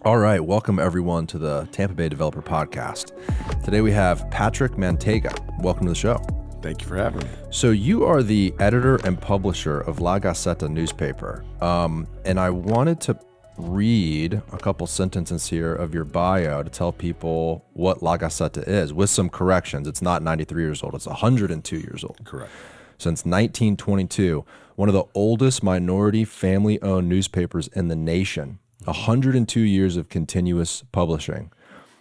All right, welcome everyone to the Tampa Bay Developer Podcast. Today we have Patrick Manteiga. Welcome to the show. Thank you for having me. So you are the editor and publisher of La Gaceta newspaper, and I wanted to read a couple sentences here of your bio to tell people what La Gaceta is, with some corrections. It's not 93 years old, it's 102 years old. Correct. Since 1922, one of the oldest minority family-owned newspapers in the nation. 102 years of continuous publishing.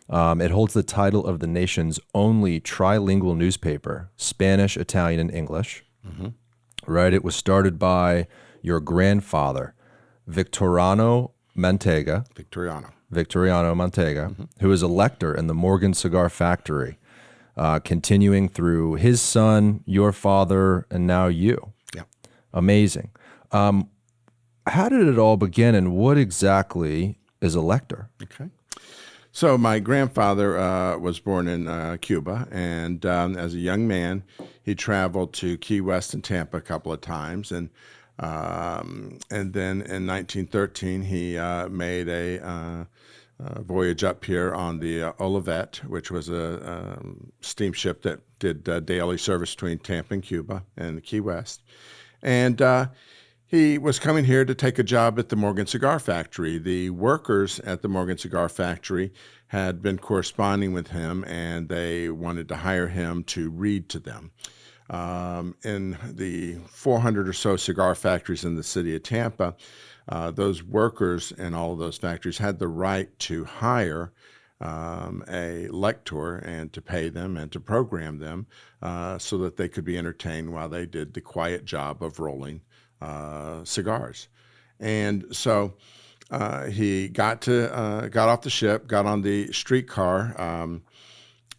It holds the title of the nation's only tri-lingual newspaper, Spanish, Italian, and English. Mm-hmm. Right? It was started by your grandfather, Victoriano Manteiga. Victoriano Manteiga, mm-hmm. who is a lector in the Morgan Cigar Factory, continuing through his son, your father, and now you. Yeah. Amazing. How did it all begin, and what exactly is a lector? Okay. So my grandfather was born in Cuba, and as a young man, he traveled to Key West and Tampa a couple of times, and then in 1913 he made a voyage up here on the Olivet, which was a steamship that did daily service between Tampa and Cuba and Key West, and he was coming here to take a job at the Morgan Cigar Factory. The workers at the Morgan Cigar Factory had been corresponding with him, and they wanted to hire him to read to them. In the 400 or so cigar factories in the city of Tampa, those workers in all of those factories had the right to hire a lector and to pay them and to program them so that they could be entertained while they did the quiet job of rolling cigars. And so he got off the ship, got on the streetcar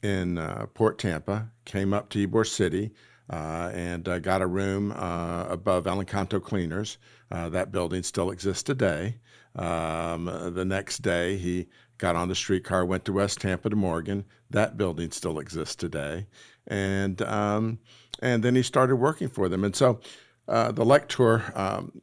in Port Tampa, came up to Ybor City, and got a room above Alencanto Cleaners. That building still exists today. The next day, he got on the streetcar, went to West Tampa to Morgan. That building still exists today. And then he started working for them. And so the lector,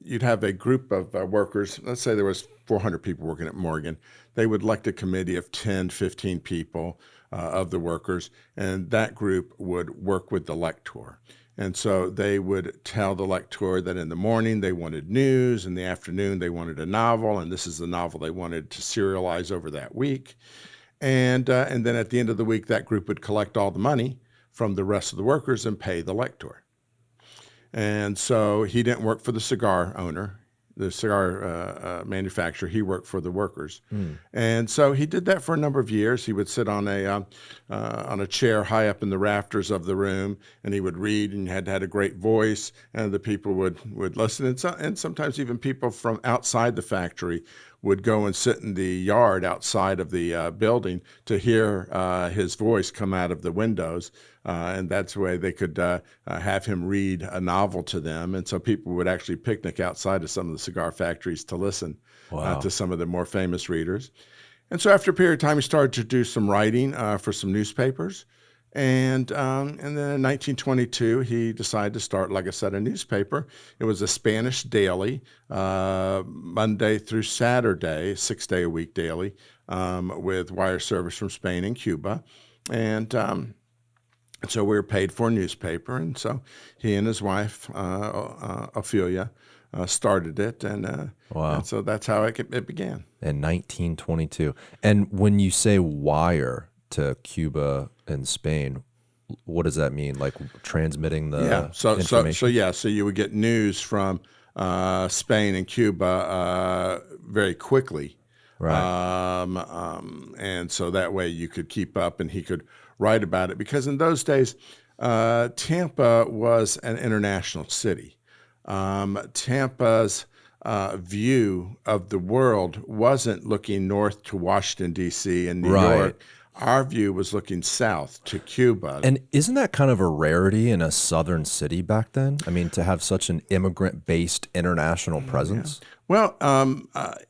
you'd have a group of workers. Let's say there was 400 people working at Morgan. They would elect a committee of 10, 15 people of the workers, and that group would work with the lector. And so they would tell the lector that in the morning they wanted news, in the afternoon they wanted a novel, and this is the novel they wanted to serialize over that week. And then at the end of the week, that group would collect all the money from the rest of the workers and pay the lector. And so he didn't work for the cigar owner, the cigar manufacturer. He worked for the workers. And so he did that for a number of years. He would sit on a chair high up in the rafters of the room, and he would read, and had a great voice, and the people would listen. And sometimes even people from outside the factory would go and sit in the yard outside of the building to hear his voice come out of the windows. And that's the way they could have him read a novel to them. And so people would actually picnic outside of some of the cigar factories to listen to some of the more famous readers. And so after a period of time, he started to do some writing for some newspapers. And then in 1922, he decided to start, like I said, a newspaper. It was a Spanish daily, Monday through Saturday, 6-day-a-week daily, with wire service from Spain and Cuba. And so we were paid for a newspaper. And so he and his wife, Ophelia, started it. And so that's how it began. In 1922. And when you say wire to Cuba and Spain, what does that mean? Like transmitting the information? So you would get news from Spain and Cuba very quickly. Right. And so that way you could keep up, and he could write about it. Because in those days, Tampa was an international city. Tampa's view of the world wasn't looking north to Washington, D.C. and New York. Our view was looking south to Cuba. And isn't that kind of a rarity in a southern city back then? I mean, to have such an immigrant-based international presence? Yeah. Well,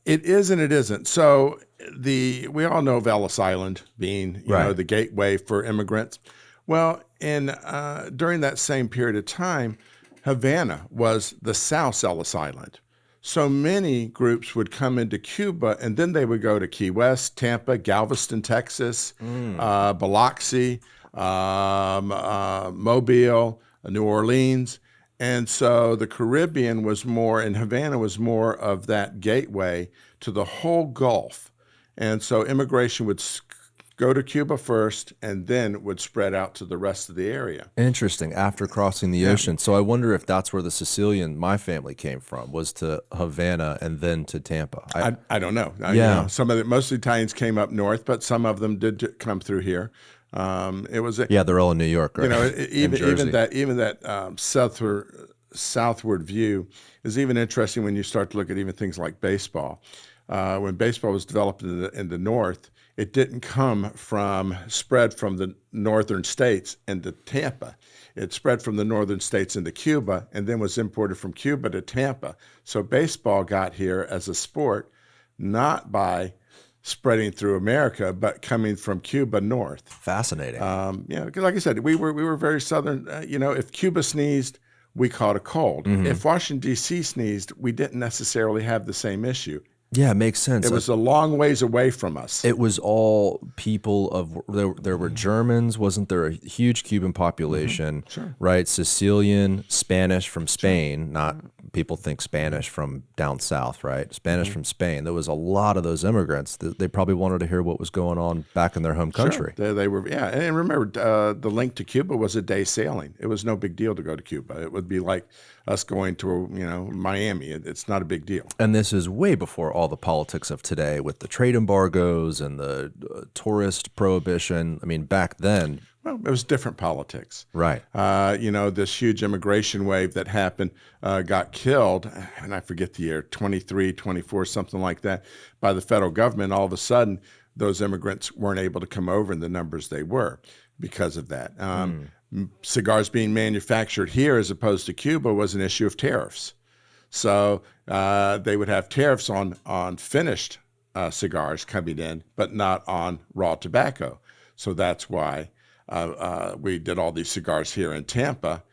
it is and it isn't. So we all know of Ellis Island being the gateway for immigrants. Well, during that same period of time, Havana was the South Ellis Island. so many groups would come into Cuba, and then they would go to Key West, Tampa, Galveston, Texas, Biloxi, Mobile, New Orleans. And so the Caribbean was more, and Havana was more of that gateway to the whole Gulf. And so immigration would go to Cuba first and then would spread out to the rest of the area. Interesting. After crossing the ocean. So I wonder if that's where the Sicilian, my family came from, was to Havana and then to Tampa. I don't know. Some of most of the Italians came up north, but some of them did come through here. It was they're all in New York, right? Even that southward view is even interesting when you start to look at even things like baseball. When baseball was developed in the north, it didn't spread from the northern states into Tampa. It spread from the northern states into Cuba and then was imported from Cuba to Tampa. So baseball got here as a sport, not by spreading through America, but coming from Cuba north. Fascinating. Because like I said, we were very southern. If Cuba sneezed, we caught a cold. Mm-hmm. If Washington, D.C. sneezed, we didn't necessarily have the same issue. Yeah, it makes sense. It was a long ways away from us. It was all people of, there were Germans, wasn't there a huge Cuban population, right? Sicilian, Spanish from Spain, not people think Spanish from down south, right? Spanish from Spain. There was a lot of those immigrants. They probably wanted to hear what was going on back in their home country. They were, and remember, the link to Cuba was a day sailing. It was no big deal to go to Cuba. It would be like us going to, Miami. It's not a big deal. And this is way before all the politics of today with the trade embargoes and the tourist prohibition. I mean, back then. Well, it was different politics. Right. This huge immigration wave that happened got killed, and I forget the year, 23, 24, something like that, by the federal government. All of a sudden, those immigrants weren't able to come over in the numbers they were because of that. Cigars being manufactured here as opposed to Cuba was an issue of tariffs. So they would have tariffs on finished cigars coming in, but not on raw tobacco. So that's why we did all these cigars here in Tampa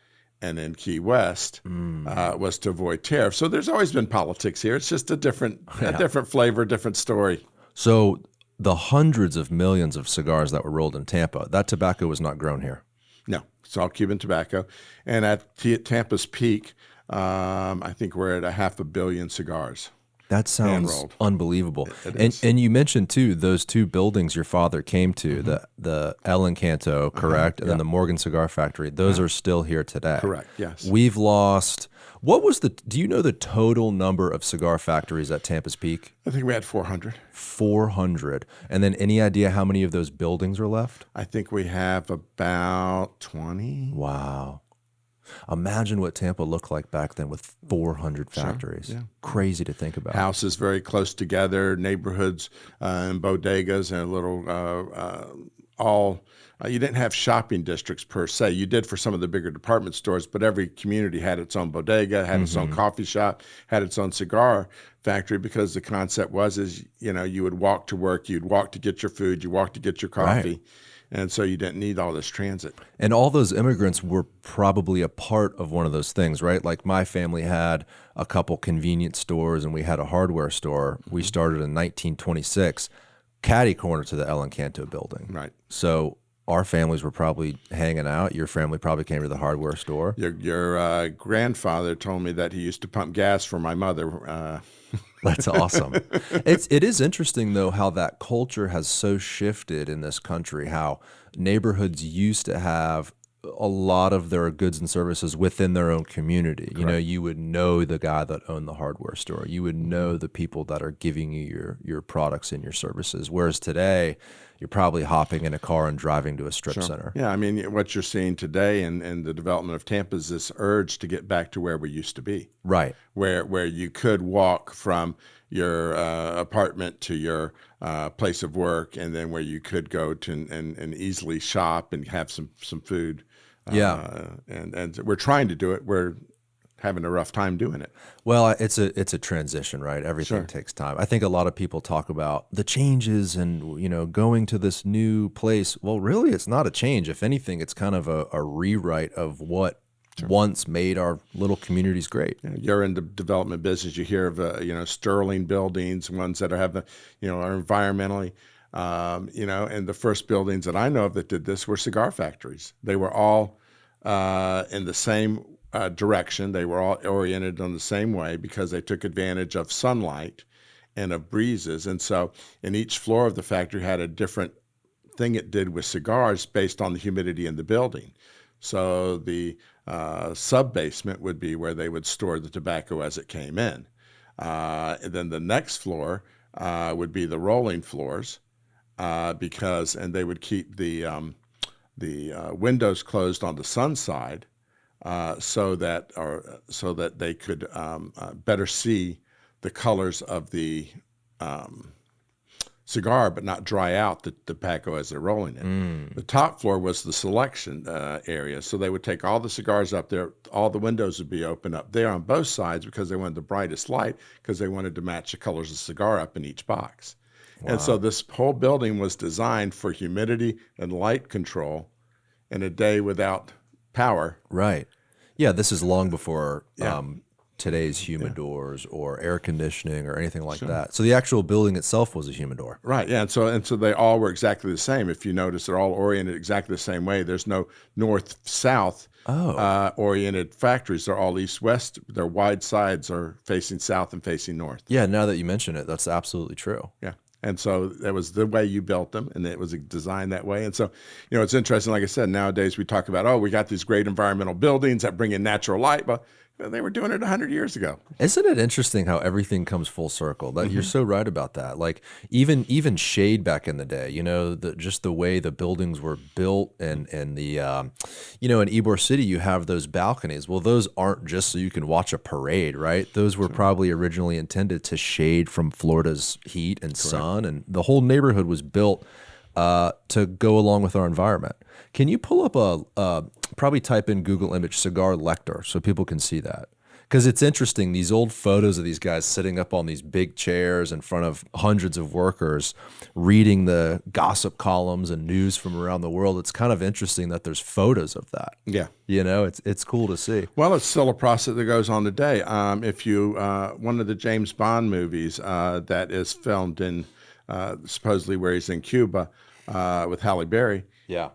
and in Key West was to avoid tariffs. So there's always been politics here. It's just a different flavor, different story. So the hundreds of millions of cigars that were rolled in Tampa, that tobacco was not grown here. No, it's all Cuban tobacco. And at Tampa's peak, I think we're at 500 million cigars. That sounds unbelievable. It and you mentioned too those two buildings your father came to, the El Encanto, correct, and then the Morgan Cigar Factory. Those are still here today. Correct. Yes. We've lost. Do you know the total number of cigar factories at Tampa's peak? I think we had 400. 400. And then any idea how many of those buildings are left? I think we have about 20. Wow. Imagine what Tampa looked like back then with 400 factories. Sure, yeah. Crazy to think about. Houses very close together, neighborhoods and bodegas and you didn't have shopping districts per se. You did for some of the bigger department stores, but every community had its own bodega, had its own coffee shop, had its own cigar factory, because the concept is you would walk to work, you'd walk to get your food, you walk to get your coffee. Right. And so you didn't need all this transit. And all those immigrants were probably a part of one of those things, right? Like my family had a couple convenience stores and we had a hardware store. We started in 1926, catty corner to the El Encanto building. Right. So our families were probably hanging out. Your family probably came to the hardware store. Your grandfather told me that he used to pump gas for my mother. That's awesome. It is interesting, though, how that culture has so shifted in this country, how neighborhoods used to have a lot of their goods and services within their own community. Correct. You know, you would know the guy that owned the hardware store. You would know the people that are giving you your products and your services. Whereas today, you're probably hopping in a car and driving to a strip center. Yeah, I mean, what you're seeing today in the development of Tampa is this urge to get back to where we used to be. Right. Where you could walk from your apartment to your place of work, and then where you could go to and easily shop and have some food. And we're trying to do it. We're having a rough time doing it. Well, it's a transition, right? Everything takes time. I think a lot of people talk about the changes and, going to this new place. Well, really, it's not a change. If anything, it's kind of a rewrite of what once made our little communities great. You're in the development business. You hear of sterling buildings, ones that are environmentally, and the first buildings that I know of that did this were cigar factories. They were all in the same direction. They were all oriented in the same way because they took advantage of sunlight and of breezes. And so, in each floor of the factory had a different thing it did with cigars based on the humidity in the building. So the sub-basement would be where they would store the tobacco as it came in. And then the next floor would be the rolling floors and they would keep the windows closed on the sun side so that they could better see the colors of the cigar, but not dry out the tobacco as they're rolling it. The top floor was the selection area. So they would take all the cigars up there. All the windows would be open up there on both sides because they wanted the brightest light because they wanted to match the colors of the cigar up in each box. Wow. And so this whole building was designed for humidity and light control in a day without power. Right. Yeah, this is long before today's humidors or air conditioning or anything like that. So the actual building itself was a humidor. Right, yeah, and so they all were exactly the same. If you notice, they're all oriented exactly the same way. There's no north-south oriented factories. They're all east-west. Their wide sides are facing south and facing north. Yeah, now that you mention it, that's absolutely true. Yeah. And so that was the way you built them, and it was designed that way. And so, it's interesting. Like I said, nowadays we talk about, we got these great environmental buildings that bring in natural light, but they were doing it 100 years ago. Isn't it interesting how everything comes full circle? That you're so right about that. Like even shade back in the day, just the way the buildings were built, and the in Ybor City you have those balconies. Well, those aren't just so you can watch a parade, right? Those were probably originally intended to shade from Florida's heat and sun, and the whole neighborhood was built to go along with our environment. Can you pull up probably type in Google image cigar lector so people can see that? Because it's interesting, these old photos of these guys sitting up on these big chairs in front of hundreds of workers reading the gossip columns and news from around the world. It's kind of interesting that there's photos of that. Yeah. It's cool to see. Well, it's still a process that goes on today. If you, one of the James Bond movies that is filmed in supposedly where he's in Cuba with Halle Berry. Yeah.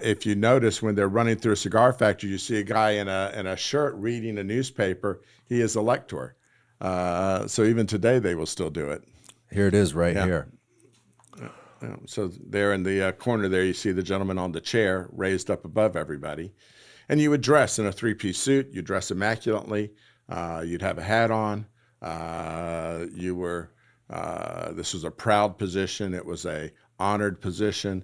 If you notice when they're running through a cigar factory, you see a guy in a shirt reading a newspaper. He is a lector. So even today they will still do it. Here it is right here. So there in the corner there, you see the gentleman on the chair raised up above everybody. And you would dress in a three-piece suit. You dress immaculately. You'd have a hat on. This was a proud position. It was a honored position.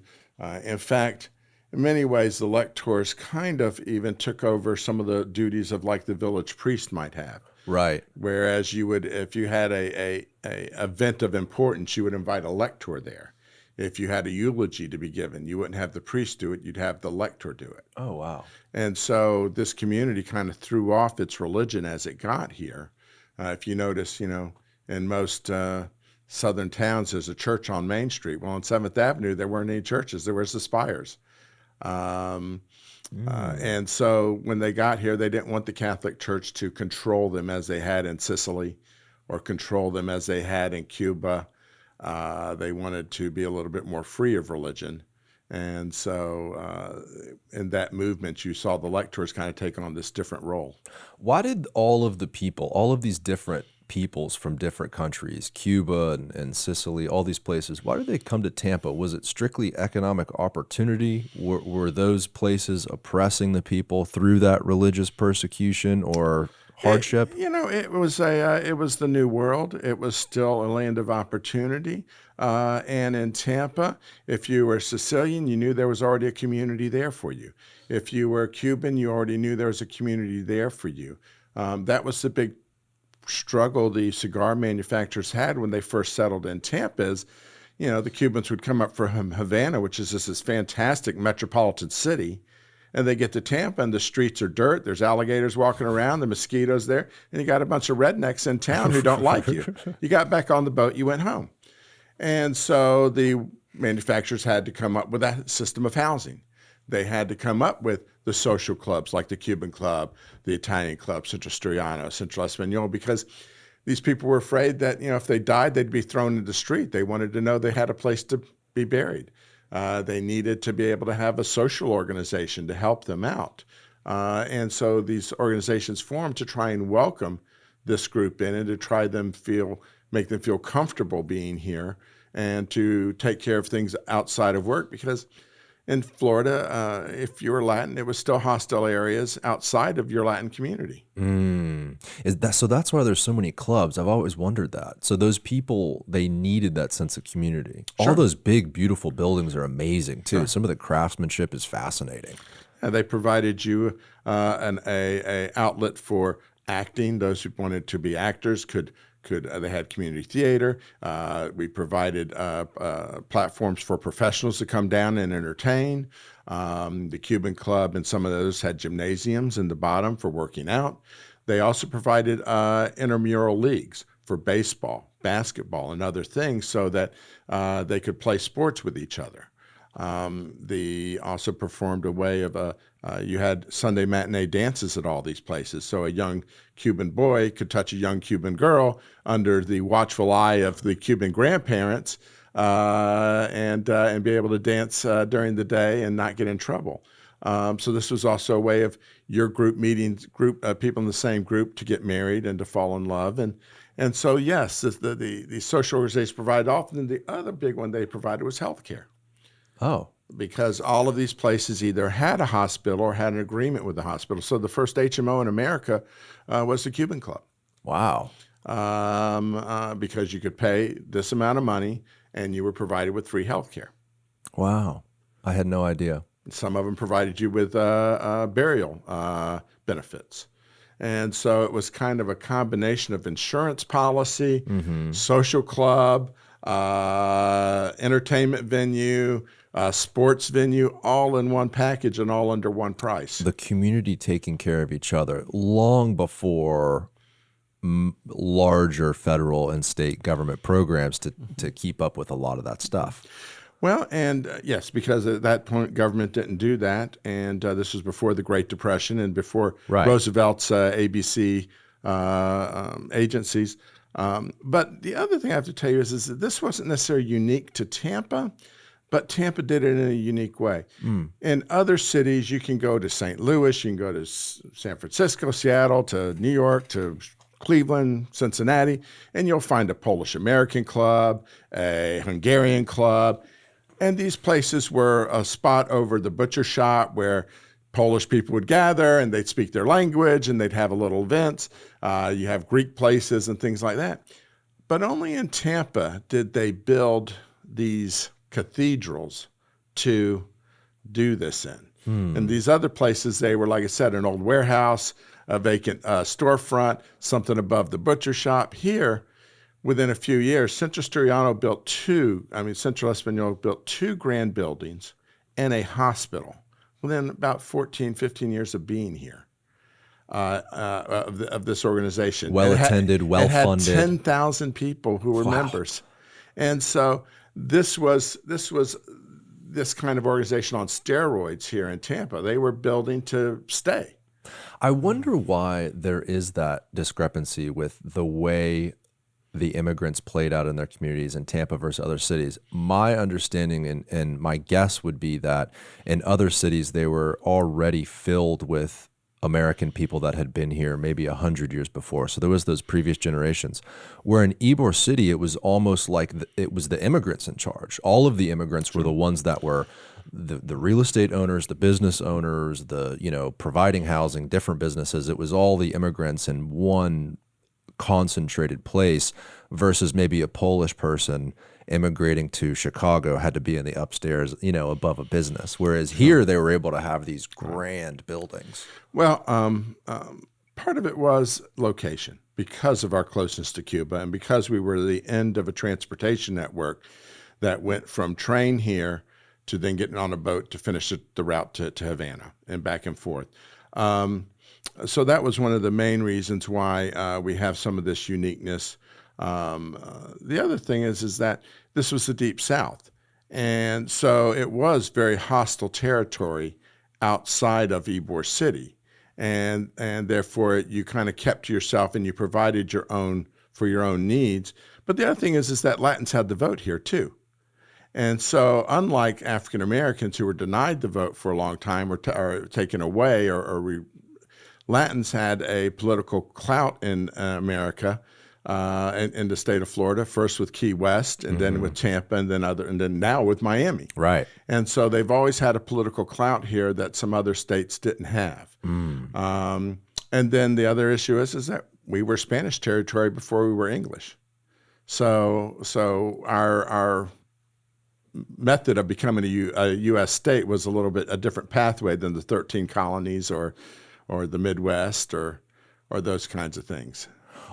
In fact, in many ways, the lectors kind of even took over some of the duties of like the village priest might have. Right. Whereas you would, if you had a event of importance, you would invite a lector there. If you had a eulogy to be given, you wouldn't have the priest do it. You'd have the lector do it. Oh, wow. And so this community kind of threw off its religion as it got here. If you notice, in most southern towns, there's a church on Main Street. Well, on 7th Avenue, there weren't any churches. There was the spires. And so when they got here, they didn't want the Catholic Church to control them as they had in Sicily or control them as they had in Cuba. They wanted to be a little bit more free of religion. And so in that movement, you saw the lectors kind of take on this different role. Why did all of these different peoples from different countries, Cuba and Sicily, all these places, why did they come to Tampa? Was it strictly economic opportunity? Were those places oppressing the people through that religious persecution or hardship? It was the New World. It was still a land of opportunity. And in Tampa, if you were Sicilian, you knew there was already a community there for you. If you were Cuban, you already knew there was a community there for you. That was the big struggle the cigar manufacturers had when they first settled in Tampa is, the Cubans would come up from Havana, which is this fantastic metropolitan city, and they get to Tampa and the streets are dirt. There's alligators walking around, the mosquitoes there, and you got a bunch of rednecks in town who don't like you. You got back on the boat, you went home. And so the manufacturers had to come up with that system of housing. they had to come up with the social clubs like the Cuban Club, the Italian Club, Central Asturiano, Central Espanol, because these people were afraid that, if they died, they'd be thrown into the street. They wanted to know they had a place to be buried. They needed to be able to have a social organization to help them out. And so these organizations formed to try and welcome this group in and to try make them feel comfortable being here and to take care of things outside of work, because in Florida, if you were Latin, it was still hostile areas outside of your Latin community. So that's why there's so many clubs. I've always wondered that. So those people, they needed that sense of community. Sure. All those big, beautiful buildings are amazing too. Sure. Some of the craftsmanship is fascinating. And they provided you an outlet for acting. Those who wanted to be actors could they had community theater. We provided platforms for professionals to come down and entertain. The Cuban Club and some of those had gymnasiums in the bottom for working out. They also provided intramural leagues for baseball, basketball, and other things so that they could play sports with each other. They also performed a way of you had Sunday matinee dances at all these places. So a young Cuban boy could touch a young Cuban girl under the watchful eye of the Cuban grandparents and be able to dance during the day and not get in trouble. So this was also a way of your group meeting people in the same group to get married and to fall in love. And so, yes, the social organizations provided. Often the other big one they provided was healthcare. Oh. Because all of these places either had a hospital or had an agreement with the hospital. So the first HMO in America was the Cuban Club. Wow. Because you could pay this amount of money and you were provided with free health care. Wow. I had no idea. Some of them provided you with burial benefits. And so it was kind of a combination of insurance policy, social club, entertainment venue, sports venue, all in one package and all under one price. The community taking care of each other long before larger federal and state government programs to keep up with a lot of that stuff. Well, and yes, because at that point, government didn't do that. And this was before the Great Depression and before Roosevelt's ABC agencies. But the other thing I have to tell you is that this wasn't necessarily unique to Tampa, but Tampa did it in a unique way. In other cities, you can go to St. Louis, you can go to San Francisco, Seattle, to New York, to Cleveland, Cincinnati, and you'll find a Polish American club, a Hungarian club. And these places were a spot over the butcher shop where Polish people would gather and they'd speak their language and they'd have a little events. You have Greek places and things like that. But only in Tampa did they build these cathedrals to do this in. And these other places, they were, like I said, an old warehouse, a vacant storefront, something above the butcher shop. Here, within a few years, Central Espanol built two grand buildings and a hospital within about 14, 15 years of being here of this organization. Well-attended, well-funded. It had 10,000 people who were members. And so this was this kind of organization on steroids here in Tampa. They were building to stay. I wonder why there is that discrepancy with the way the immigrants played out in their communities in Tampa versus other cities. My understanding and my guess would be that in other cities, they were already filled with American people that had been here maybe 100 years before. So there was those previous generations. Where in Ybor City, it was almost like it was the immigrants in charge. All of the immigrants were the ones that were the real estate owners, the business owners, providing housing, different businesses. It was all the immigrants in one concentrated place versus maybe a Polish person immigrating to Chicago had to be in the upstairs, above a business. Whereas here they were able to have these grand buildings. Well, part of it was location because of our closeness to Cuba and because we were the end of a transportation network that went from train here to then getting on a boat to finish the route to Havana and back and forth. So that was one of the main reasons why we have some of this uniqueness. The other thing is that this was the Deep South. And so it was very hostile territory outside of Ybor City. And therefore you kind of kept to yourself and you provided your own for your own needs. But the other thing is that Latins had the vote here too. And so unlike African Americans who were denied the vote for a long time or taken away Latins had a political clout in America, in the state of Florida, first with Key West, and then with Tampa, and then now with Miami. Right. And so they've always had a political clout here that some other states didn't have. And then the other issue is that we were Spanish territory before we were English. So our method of becoming a U.S. state was a little bit a different pathway than the 13 colonies or the Midwest or those kinds of things.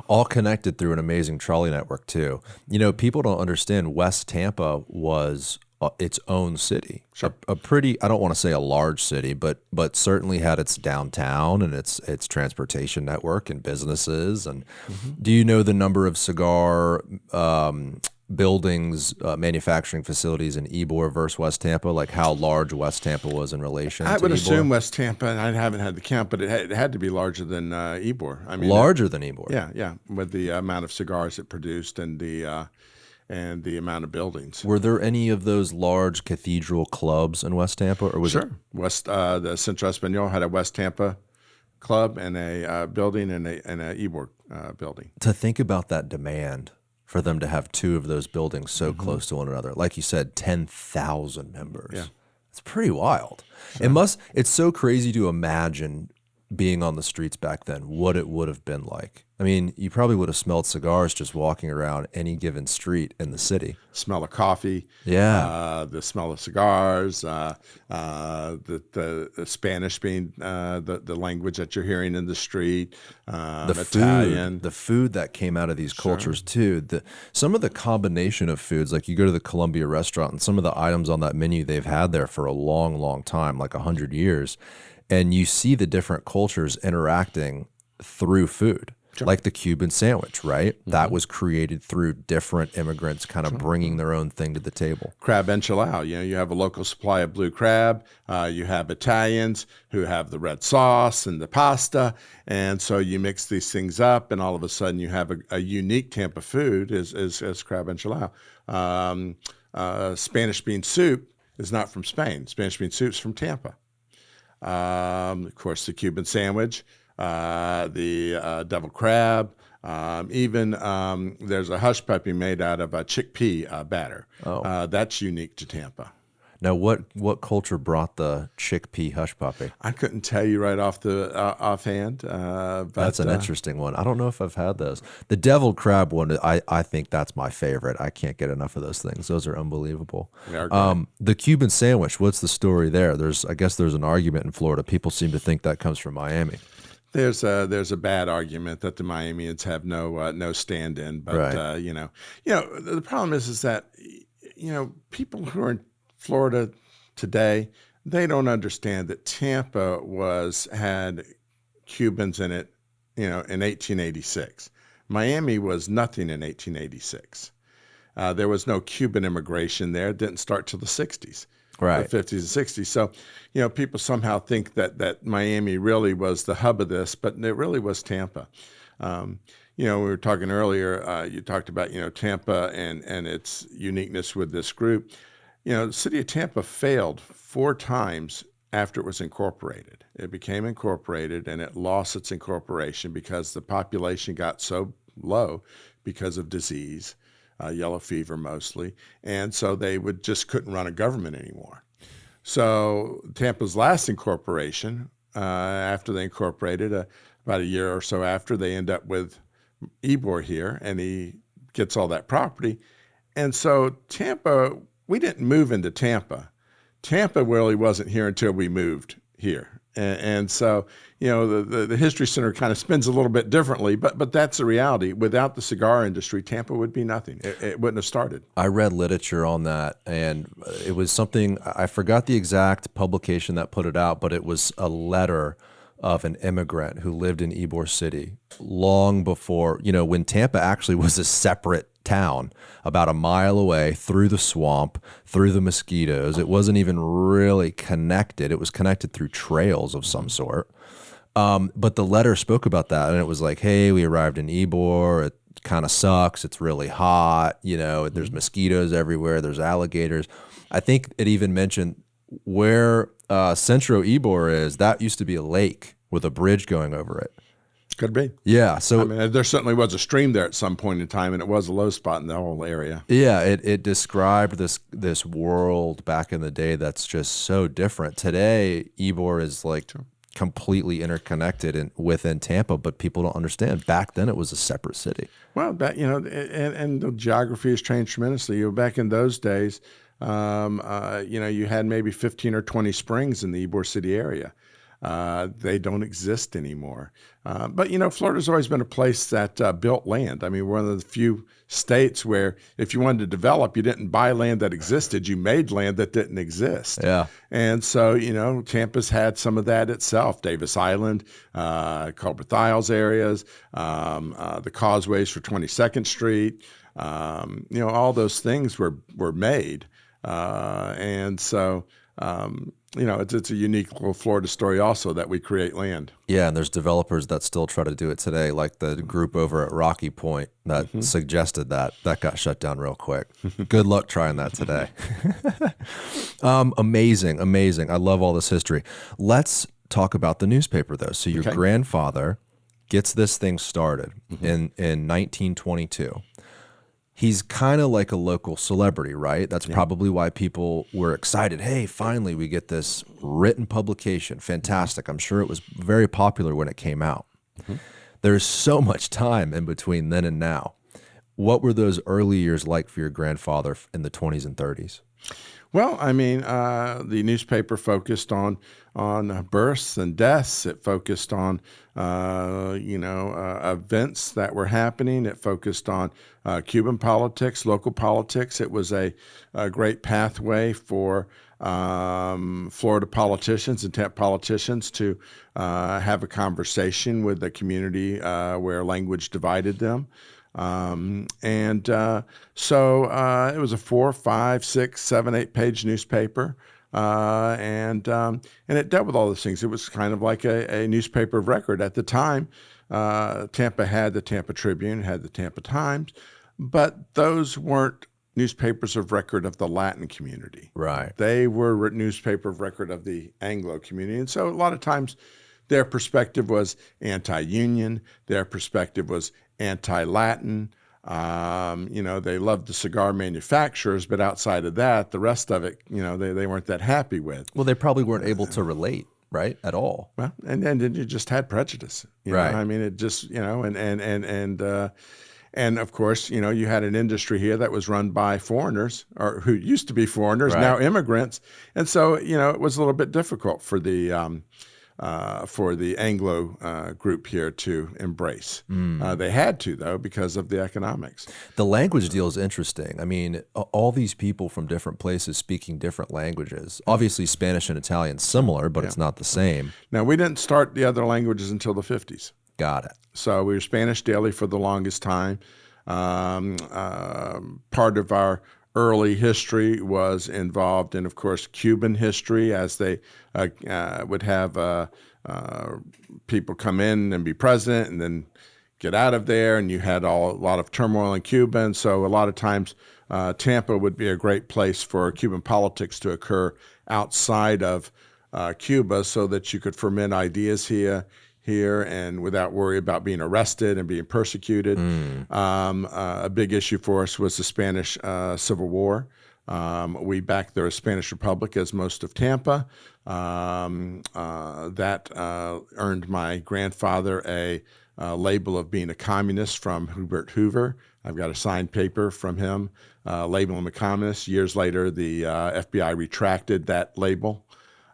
All connected through an amazing trolley network too. You know, people don't understand West Tampa was its own city. Sure. A pretty, I don't want to say a large city, but certainly had its downtown and its transportation network and businesses. And do you know the number of cigar buildings, manufacturing facilities in Ybor versus West Tampa? Like how large West Tampa was in relation to Ybor? I would assume West Tampa, and I haven't had the count, but it had to be larger than Ybor. I mean, larger than Ybor. Yeah, with the amount of cigars it produced and the amount of buildings. Were there any of those large cathedral clubs in West Tampa, or was Sure. The Centro Español had a West Tampa club and a building and a Ybor building. To think about that demand for them to have two of those buildings so close to one another, like you said, 10,000 members. Yeah. It's pretty wild. It's so crazy to imagine being on the streets back then, what it would have been like. I mean, you probably would have smelled cigars just walking around any given street in the city. Smell of coffee. Yeah. The smell of cigars, the Spanish being the language that you're hearing in the street, Italian. The food that came out of these cultures too. Some of the combination of foods, like you go to the Columbia restaurant and some of the items on that menu they've had there for a long, long time, like 100 years. And you see the different cultures interacting through food, like the Cuban sandwich, right? That was created through different immigrants kind of bringing their own thing to the table. Crab enchilada. You know, you have a local supply of blue crab. You have Italians who have the red sauce and the pasta. And so you mix these things up, and all of a sudden you have a unique Tampa food is crab enchilada. Spanish bean soup is not from Spain. Spanish bean soup is from Tampa. Of course, the Cuban sandwich, the deviled crab, even there's a hush puppy made out of a chickpea batter. That's unique to Tampa. Now, what culture brought the chickpea hush puppy? I couldn't tell you right offhand. But, that's an interesting one. I don't know if I've had those. The deviled crab one, I think that's my favorite. I can't get enough of those things. Those are unbelievable. The Cuban sandwich, what's the story there? I guess there's an argument in Florida. People seem to think that comes from Miami. There's a bad argument that the Miamians have no stand-in, but right. The problem is that people who are in Florida today, they don't understand that Tampa had Cubans in it, in 1886. Miami was nothing in 1886. There was no Cuban immigration there. It didn't start till the 60s, right? The 50s and 60s. So, people somehow think that Miami really was the hub of this, but it really was Tampa. We were talking earlier, you talked about, Tampa and its uniqueness with this group. The city of Tampa failed 4 times after it was incorporated. It became incorporated and it lost its incorporation because the population got so low because of disease, yellow fever mostly, and so they just couldn't run a government anymore. So Tampa's last incorporation, after they incorporated, about a year or so after, they end up with Ybor here, and he gets all that property. And so Tampa, we didn't move into Tampa. Tampa really wasn't here until we moved here. And so, the History Center kind of spins a little bit differently, but that's the reality. Without the cigar industry, Tampa would be nothing. It wouldn't have started. I read literature on that, and it was something, I forgot the exact publication that put it out, but it was a letter of an immigrant who lived in Ybor City long before, when Tampa actually was a separate town about a mile away, through the swamp, through the mosquitoes. It wasn't even really connected. It was connected through trails of some sort. But the letter spoke about that, and it was like, hey, we arrived in Ybor. It kind of sucks. It's really hot. There's mosquitoes everywhere. There's alligators. I think it even mentioned where Centro Ybor is. That used to be a lake with a bridge going over it. Could be. Yeah. So there certainly was a stream there at some point in time, and it was a low spot in the whole area. Yeah, it described this world back in the day that's just so different. Today, Ybor is like completely interconnected within Tampa, but people don't understand. Back then, it was a separate city. Well, and the geography has changed tremendously. Back in those days, you had maybe 15 or 20 springs in the Ybor City area. They don't exist anymore. But Florida's always been a place that built land. I mean, we're one of the few states where if you wanted to develop, you didn't buy land that existed. You made land that didn't exist. Yeah. And so, Tampa's had some of that itself. Davis Island, Culberth Isles areas, the causeways for 22nd Street, all those things were made. And so, it's a unique little Florida story also that we create land. Yeah, and there's developers that still try to do it today, like the group over at Rocky Point that suggested that. That got shut down real quick. Good luck trying that today. Amazing. I love all this history. Let's talk about the newspaper, though. So your grandfather gets this thing started in 1922. He's kind of like a local celebrity, right? That's probably why people were excited. Hey, finally, we get this written publication. Fantastic. I'm sure it was very popular when it came out. There's so much time in between then and now. What were those early years like for your grandfather in the 20s and 30s? Well, the newspaper focused on births and deaths. It focused on, events that were happening. It focused on Cuban politics, local politics. It was a great pathway for Florida politicians and Tampa politicians to have a conversation with the community where language divided them. So it was a 4, 5, 6, 7, 8 page newspaper. And it dealt with all those things. It was kind of like a newspaper of record at the time. Tampa had the Tampa Tribune, had the Tampa Times, but those weren't newspapers of record of the Latin community. Right. They were newspaper of record of the Anglo community. And so a lot of times their perspective was anti-union. Their perspective was anti-Latin. They loved the cigar manufacturers, but outside of that, the rest of it, they weren't that happy with. Well, they probably weren't able to relate, right, at all. Well, and then you just had prejudice. Right. It just, and of course, you had an industry here that was run by foreigners, or who used to be foreigners, right. now immigrants, and so it was a little bit difficult for the Anglo group here to embrace. They had to, though, because of the economics. The language deal is interesting. I mean, all these people from different places speaking different languages. Obviously, Spanish and Italian similar, but it's not the same. Now, we didn't start the other languages until the 50s. Got it. So we were Spanish daily for the longest time. Part of our early history was involved in, of course, Cuban history, as they would have people come in and be president and then get out of there, and you had a lot of turmoil in Cuba. And so a lot of times Tampa would be a great place for Cuban politics to occur outside of Cuba, so that you could ferment ideas here and without worry about being arrested and being persecuted. A big issue for us was the Spanish Civil War. We backed the Spanish Republic, as most of Tampa. That earned my grandfather a label of being a communist from Hubert Hoover. I've got a signed paper from him labeling him a communist. Years later, the FBI retracted that label.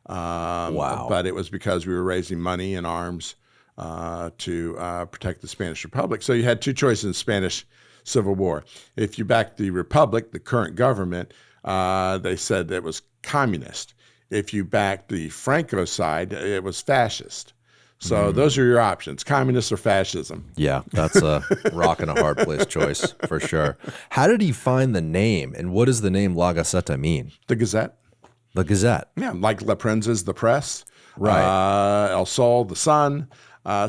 Wow. But it was because we were raising money and arms to protect the Spanish Republic. So you had two choices in the Spanish Civil War. If you backed the Republic, the current government, they said it was communist. If you backed the Franco side, it was fascist. So those are your options: communist or fascism. Yeah, that's a rock and a hard place choice for sure. How did he find the name, and what does the name La Gaceta mean? The Gazette. The Gazette. Yeah, like La Prensa is the press. Right. El Sol, the sun.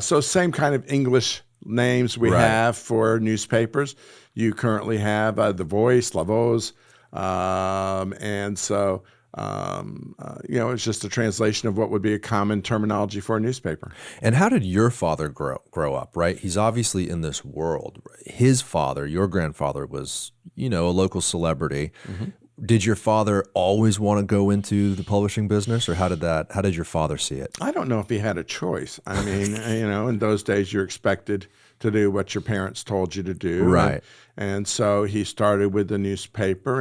So same kind of English names we Right. have for newspapers. You currently have The Voice, La Voz. And so, it's just a translation of what would be a common terminology for a newspaper. And how did your father grow up, right? He's obviously in this world. His father, your grandfather, was, a local celebrity. Did your father always want to go into the publishing business, or how did your father see it? I don't know if he had a choice. I mean, in those days you're expected to do what your parents told you to do. Right. And so he started with the newspaper,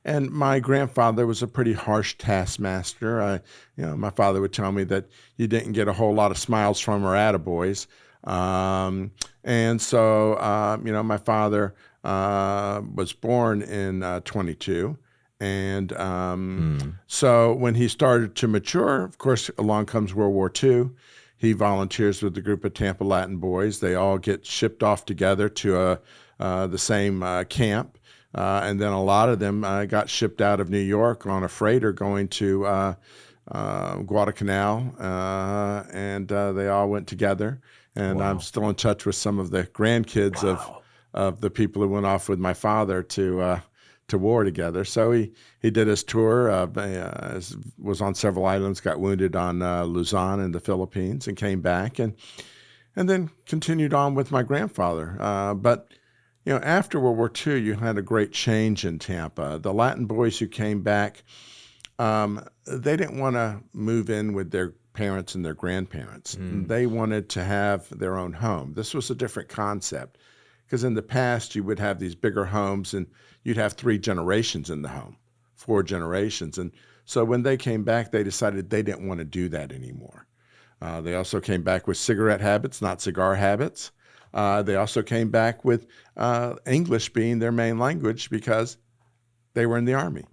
and my grandfather was a pretty harsh taskmaster. My father would tell me that you didn't get a whole lot of smiles from our attaboys. And so, my father was born in 22. And so when he started to mature, of course, along comes World War II. He volunteers with the group of Tampa Latin boys. They all get shipped off together to the same camp. And then a lot of them got shipped out of New York on a freighter going to Guadalcanal, and they all went together. And I'm still in touch with some of the grandkids of the people who went off with my father to war together. So he did his tour, was on several islands, got wounded on Luzon in the Philippines, and came back, and then continued on with my grandfather. But after World War II, you had a great change in Tampa. The Latin boys who came back, they didn't want to move in with their parents and their grandparents. They wanted to have their own home. This was a different concept, because in the past you would have these bigger homes and you'd have 3 generations in the home, 4 generations. And so when they came back, they decided they didn't want to do that anymore. They also came back with cigarette habits, not cigar habits. They also came back with English being their main language because they were in the Army.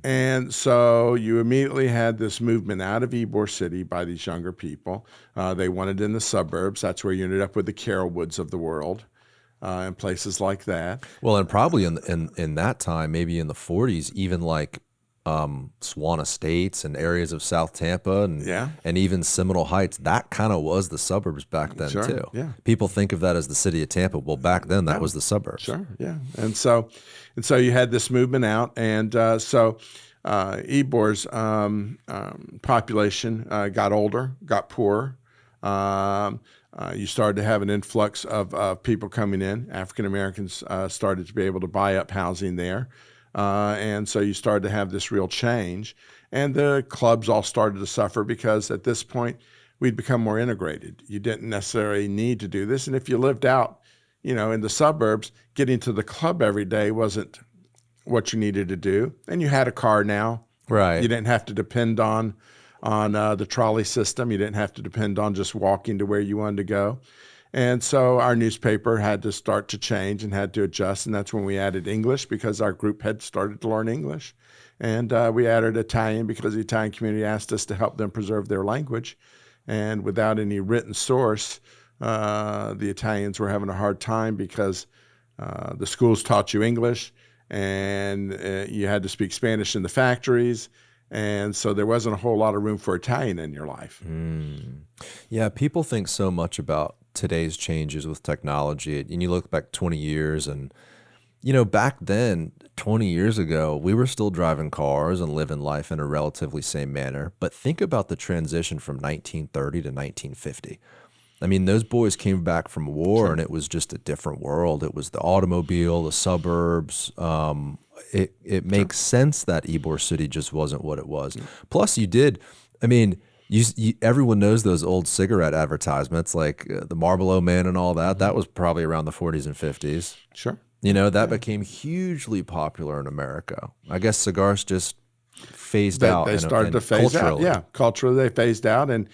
And so you immediately had this movement out of Ybor City by these younger people. They wanted in the suburbs. That's where you ended up with the Carolwoods of the world. And places like that. Well, and probably in that time, maybe in the 40s, even like Swan Estates and areas of South Tampa and even Seminole Heights, that kind of was the suburbs back then too. Yeah. People think of that as the city of Tampa. Well, back then that was the suburbs. Sure, yeah. And so you had this movement out, and so Ybor's population got older, got poorer. You started to have an influx of people coming in. African Americans started to be able to buy up housing there. And so you started to have this real change. And the clubs all started to suffer because at this point, we'd become more integrated. You didn't necessarily need to do this. And if you lived out, in the suburbs, getting to the club every day wasn't what you needed to do. And you had a car now. Right. You didn't have to depend on the trolley system. You didn't have to depend on just walking to where you wanted to go. And so our newspaper had to start to change and had to adjust. And that's when we added English, because our group had started to learn English. And we added Italian because the Italian community asked us to help them preserve their language. And without any written source, the Italians were having a hard time because the schools taught you English, and you had to speak Spanish in the factories. And so there wasn't a whole lot of room for Italian in your life. Yeah, people think so much about today's changes with technology. And you look back 20 years and, back then, 20 years ago, we were still driving cars and living life in a relatively same manner. But think about the transition from 1930 to 1950. I mean, those boys came back from war, and it was just a different world. It was the automobile, the suburbs. It makes sense that Ybor City just wasn't what it was. Plus, everyone knows those old cigarette advertisements, like the Marlboro Man and all that. That was probably around the 40s and 50s. Sure. That became hugely popular in America. I guess cigars just phased out. They started to phase out. Yeah, culturally they phased out, and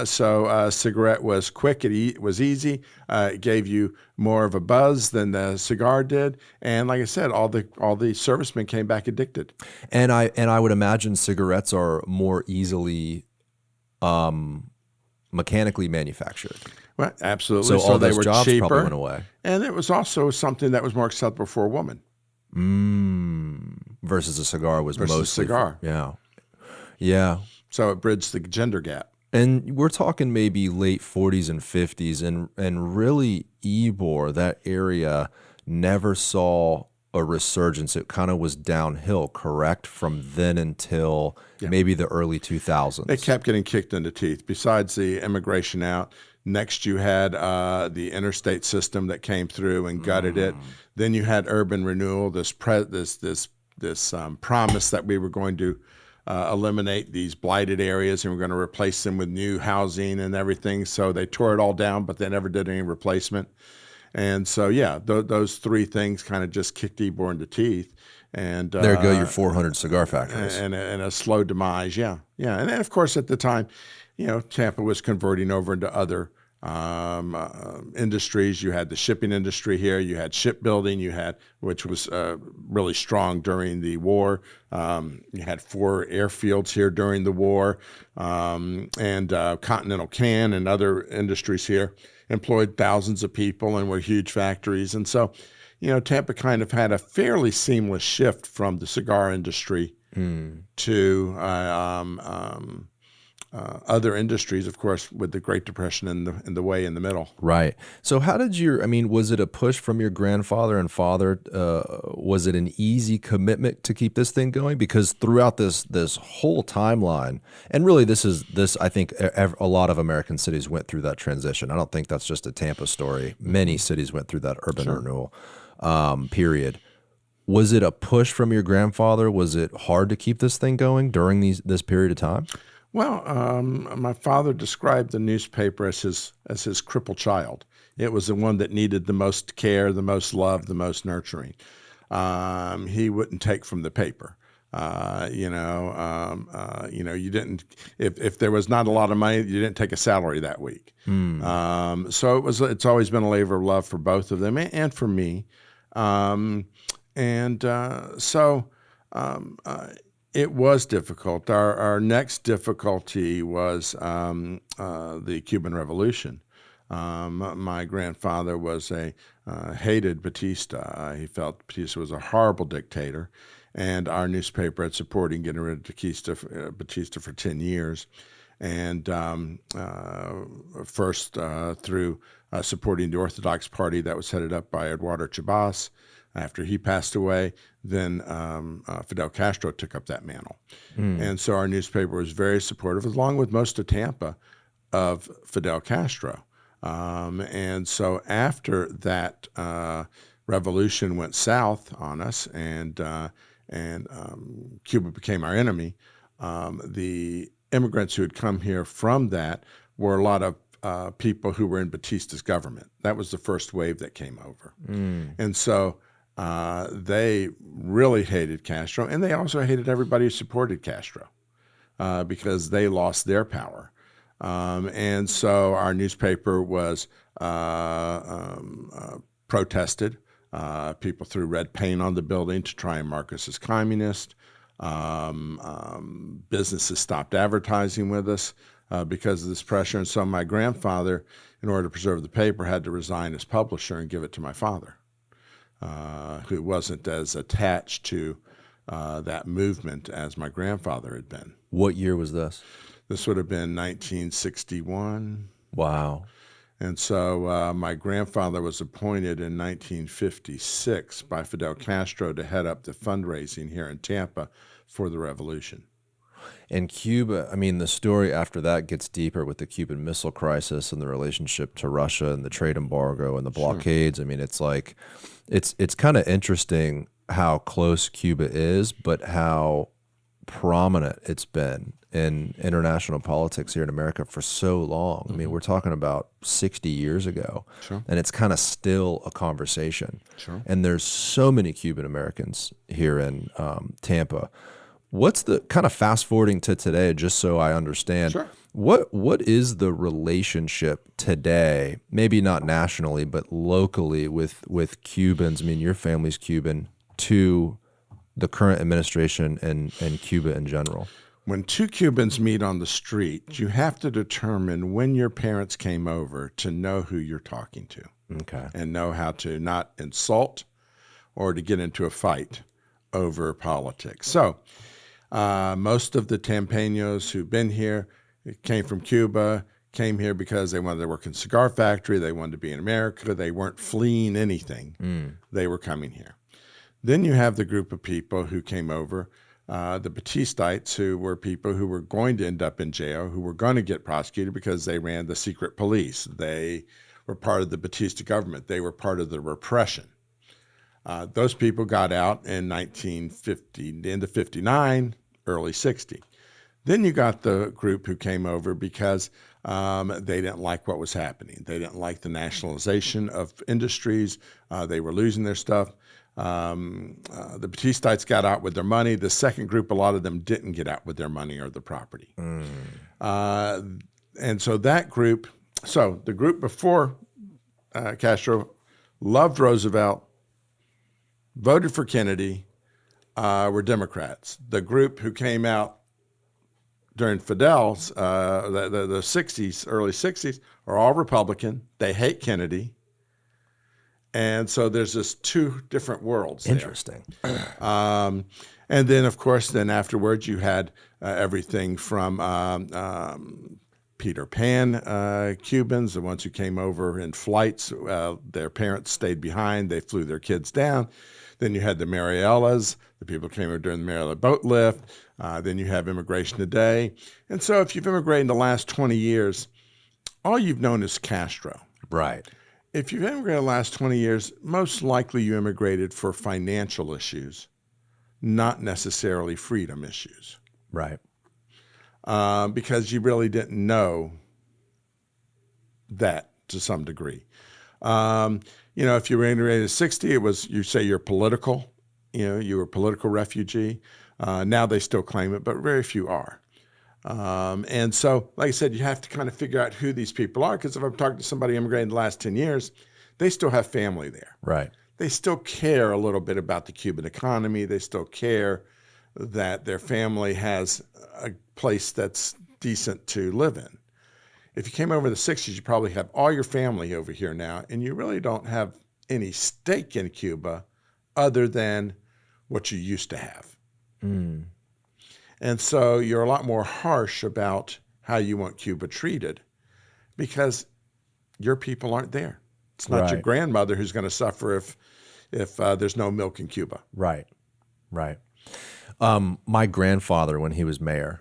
so cigarette was quick. It was easy. It gave you more of a buzz than the cigar did. And like I said, all the servicemen came back addicted. And I would imagine cigarettes are more easily mechanically manufactured. Well, absolutely. So all they those were jobs cheaper, probably went away. and it was also something that was more acceptable for a woman. Versus a cigar was Versus a mostly cigar. Yeah. So it bridged the gender gap. And we're talking maybe late 40s and 50s, and really Ybor, that area never saw a resurgence. It kind of was downhill, correct, from then until maybe the early 2000s. They kept getting kicked in the teeth. Besides the immigration out, next you had the interstate system that came through and gutted it. Then you had urban renewal, this promise that we were going to eliminate these blighted areas and we're going to replace them with new housing and everything. So they tore it all down, but they never did any replacement. And so, those three things kind of just kicked Ybor in the teeth. And there go your 400 cigar factories. And a slow demise, And then, of course, at the time, Tampa was converting over into other industries. You had the shipping industry here. You had shipbuilding. Which was really strong during the war. You had 4 airfields here during the war, and Continental Can and other industries here employed thousands of people and were huge factories. And so, Tampa kind of had a fairly seamless shift from the cigar industry to other industries, of course, with the Great Depression in the way in the middle. Right. So how did was it a push from your grandfather and father? Was it an easy commitment to keep this thing going? Because throughout this whole timeline, and really this I think a lot of American cities went through that transition. I don't think that's just a Tampa story. Many cities went through that urban renewal period. Was it a push from your grandfather? Was it hard to keep this thing going during this period of time? Well, my father described the newspaper as his crippled child. It was the one that needed the most care, the most love, the most nurturing. He wouldn't take from the paper. You didn't. If there was not a lot of money, you didn't take a salary that week. So it's always been a labor of love for both of them and for me. It was difficult. Our next difficulty was the Cuban Revolution. My grandfather hated Batista. He felt Batista was a horrible dictator, and our newspaper had supported getting rid of Batista for 10 years. And first through supporting the Orthodox Party that was headed up by Eduardo Chabas. After he passed away, then Fidel Castro took up that mantle. And so our newspaper was very supportive, along with most of Tampa, of Fidel Castro. And so after that revolution went south on us and Cuba became our enemy, the immigrants who had come here from that were a lot of people who were in Batista's government. That was the first wave that came over. And so they really hated Castro, and they also hated everybody who supported Castro because they lost their power. And so our newspaper was protested. People threw red paint on the building to try and mark us as communist. Businesses stopped advertising with us because of this pressure. And so my grandfather, in order to preserve the paper, had to resign as publisher and give it to my father, who wasn't as attached to that movement as my grandfather had been. What year was this? This would have been 1961. Wow. And so my grandfather was appointed in 1956 by Fidel Castro to head up the fundraising here in Tampa for the revolution. And Cuba, the story after that gets deeper with the Cuban Missile Crisis and the relationship to Russia and the trade embargo and the blockades. Sure. It's kind of interesting how close Cuba is, but how prominent it's been in international politics here in America for so long. We're talking about 60 years ago, Sure. And it's kind of still a conversation. Sure. And there's so many Cuban Americans here in Tampa. What's the kind of fast forwarding to today, just so I understand, Sure. What is the relationship today, maybe not nationally, but locally with Cubans? Your family's Cuban, to the current administration and Cuba in general. when two Cubans meet on the street, you have to determine when your parents came over to know who you're talking to. Okay. And know how to not insult or to get into a fight over politics. So most of the Tampaños who've been here came from Cuba, came here because they wanted to work in a cigar factory, they wanted to be in America, they weren't fleeing anything, they were coming here. Then you have the group of people who came over, the Batistites, who were people who were going to end up in jail, who were going to get prosecuted because they ran the secret police. They were part of the Batista government. They were part of the repression. Those people got out in 1950, the end of 59, early 60. Then you got the group who came over because they didn't like what was happening. They didn't like the nationalization of industries. They were losing their stuff. The Batistites got out with their money. The second group, a lot of them didn't get out with their money or the property. And so that group, so the group before Castro loved Roosevelt, voted for Kennedy, were Democrats. The group who came out during Fidel's, the 60s, early 60s, are all Republican. They hate Kennedy. And so there's this two different worlds there. Interesting. And then, of course, then afterwards you had everything from Peter Pan Cubans, the ones who came over in flights. Their parents stayed behind. They flew their kids down. Then you had the Mariellas, the people who came over during the Mariella boat lift. Then you have immigration today. And so if you've immigrated in the last 20 years, all you've known is Castro. Right. If you've immigrated the last 20 years, most likely you immigrated for financial issues, not necessarily freedom issues. Right. Because you really didn't know that to some degree. If you were immigrated at 60, it was, you say you're political, you were a political refugee. Now they still claim it, but very few are. And so, like I said, you have to kind of figure out who these people are, because if I'm talking to somebody immigrated in the last 10 years, they still have family there. Right. They still care a little bit about the Cuban economy. They still care that their family has a place that's decent to live in. If you came over in the 60s, you probably have all your family over here now, and you really don't have any stake in Cuba other than what you used to have. And so you're a lot more harsh about how you want Cuba treated because your people aren't there. It's not your grandmother who's going to suffer if there's no milk in Cuba. Right. Right. My grandfather, when he was mayor,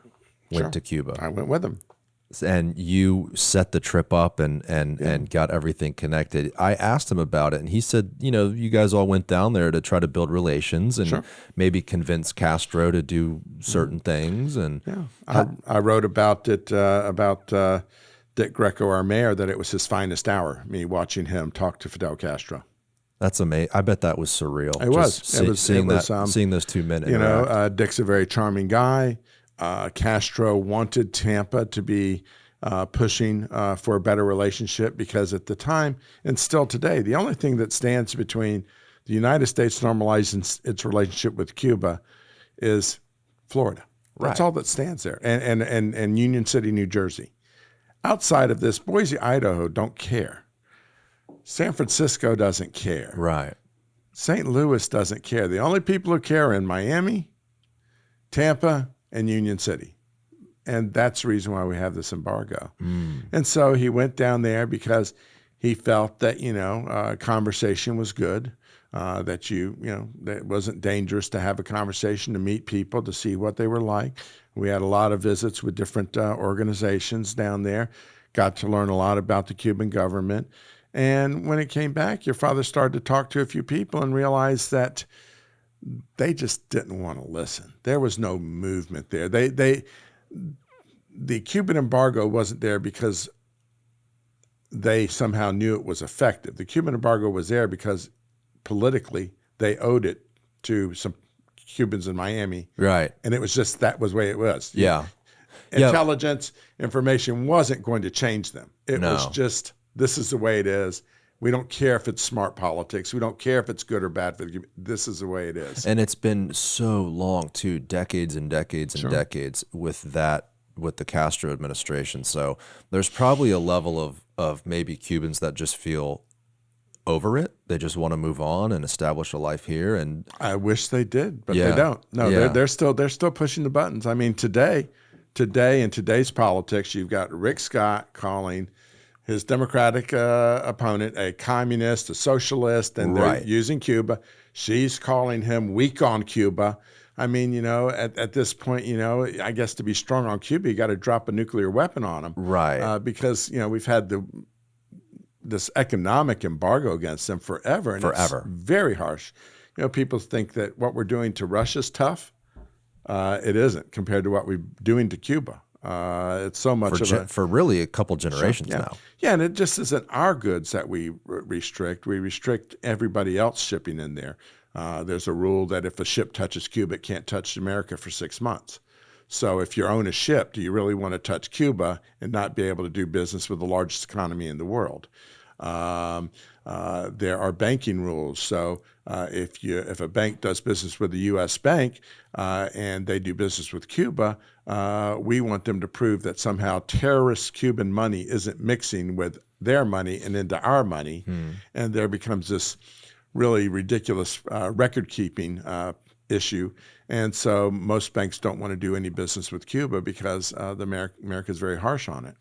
went to Cuba. I went with him. And you set the trip up and got everything connected. I asked him about it, and he said, you guys all went down there to try to build relations and maybe convince Castro to do certain things. And I wrote about it, about Dick Greco, our mayor, that it was his finest hour, me watching him talk to Fidel Castro. That's amazing. I bet that was surreal. It was. Seeing those 2 men. Dick's a very charming guy. Castro wanted Tampa to be pushing for a better relationship because at the time, and still today, the only thing that stands between the United States normalizing its relationship with Cuba is Florida. That's all that stands there, and Union City, New Jersey. Outside of this, Boise, Idaho don't care. San Francisco doesn't care. Right. St. Louis doesn't care. The only people who care are in Miami, Tampa, and Union City. And that's the reason why we have this embargo. And so he went down there because he felt that, conversation was good, that that it wasn't dangerous to have a conversation, to meet people, to see what they were like. We had a lot of visits with different organizations down there, got to learn a lot about the Cuban government. And when it came back, your father started to talk to a few people and realized that they just didn't want to listen. There was no movement there. The Cuban embargo wasn't there because they somehow knew it was effective. The Cuban embargo was there because politically they owed it to some Cubans in Miami. Right. And it was just, that was the way it was. Yeah. Intelligence, information wasn't going to change them. It was just, this is the way it is. We don't care if it's smart politics. We don't care if it's good or bad for the community. This is the way it is. And it's been so long too, decades and decades and Sure. decades with the Castro administration. So there's probably a level of maybe Cubans that just feel over it. They just want to move on and establish a life here. And I wish they did, but Yeah. they don't. No, Yeah. they're still pushing the buttons. I mean, today in today's politics, you've got Rick Scott calling his Democratic opponent a communist, a socialist, and they're Right. using Cuba. She's calling him weak on Cuba. I mean, at this point, I guess to be strong on Cuba, you got to drop a nuclear weapon on them. right. Because, we've had this economic embargo against them forever. And Forever. It's very harsh. People think that what we're doing to Russia is tough. It isn't compared to what we're doing to Cuba. It's so much For really a couple generations yeah. now. Yeah, and it just isn't our goods that we restrict. We restrict everybody else shipping in there. There's a rule that if a ship touches Cuba, it can't touch America for 6 months. So if you own a ship, do you really want to touch Cuba and not be able to do business with the largest economy in the world? There are banking rules. So if a bank does business with a U.S. bank and they do business with Cuba, we want them to prove that somehow terrorist Cuban money isn't mixing with their money and into our money. And there becomes this really ridiculous record-keeping issue. And so most banks don't want to do any business with Cuba because America is very harsh on it.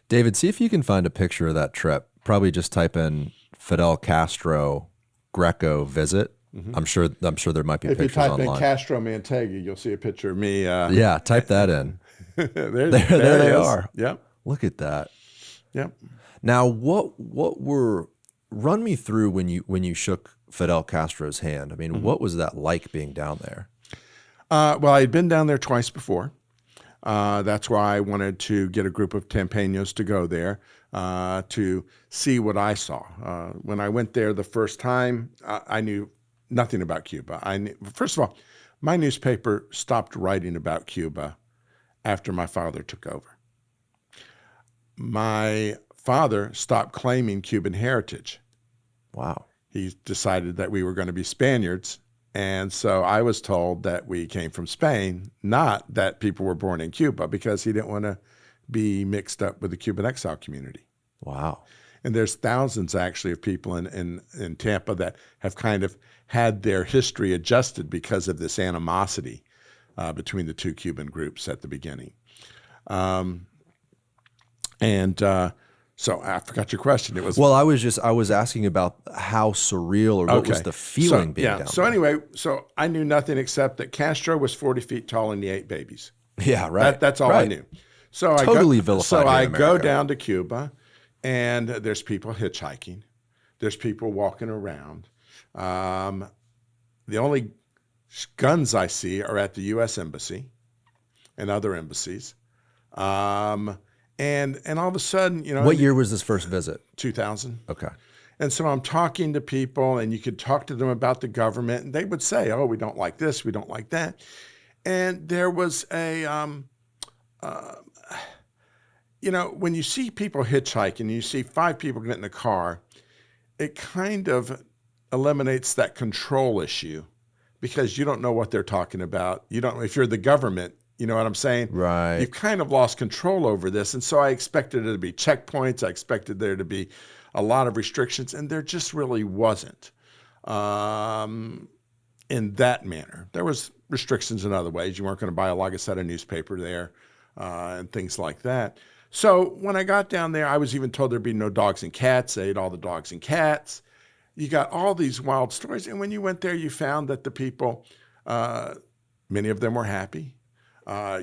David, see if you can find a picture of that trip. Probably just type in Fidel Castro Greco visit. I'm sure there might be If you pictures type online. in Castro Manteiga, you'll see a picture of me. Yeah, type that in. there There they it is. are. Yep. Look at that. Yep. Now, run me through when you shook Fidel Castro's hand. I mean, what was that like being down there? Well, I had been down there twice before. That's why I wanted to get a group of Tampaños to go there to see what I saw. When I went there the first time, I knew nothing about Cuba. First of all, my newspaper stopped writing about Cuba after my father took over. My father stopped claiming Cuban heritage. Wow. He decided that we were going to be Spaniards. And so I was told that we came from Spain, not that people were born in Cuba, because he didn't want to be mixed up with the Cuban exile community. Wow. And there's thousands actually of people in Tampa that have kind of had their history adjusted because of this animosity between the two Cuban groups at the beginning. So I forgot your question. It was Well, I was asking about how surreal or what was the feeling being down So there. anyway, so I knew nothing except that Castro was 40 feet tall and he ate babies. Yeah, right. That's all I knew. So Totally vilified So here in I go America. down to Cuba, and there's people hitchhiking. There's people walking around. The only guns I see are at the U.S. Embassy and other embassies. And all of a sudden, What year was this first visit? 2000. Okay. And so I'm talking to people, and you could talk to them about the government, and they would say, "Oh, we don't like this, we don't like that." And there was when you see people hitchhiking, and you see 5 people get in a car, it kind of eliminates that control issue because you don't know what they're talking about. You don't, if you're the government, you know what I'm saying? Right. You've kind of lost control over this. And so I expected there to be checkpoints. I expected there to be a lot of restrictions, and there just really wasn't in that manner. There was restrictions in other ways. You weren't going to buy a La Gaceta newspaper there and things like that. So when I got down there, I was even told there'd be no dogs and cats. They ate all the dogs and cats. You got all these wild stories. And when you went there, you found that the people, many of them were happy.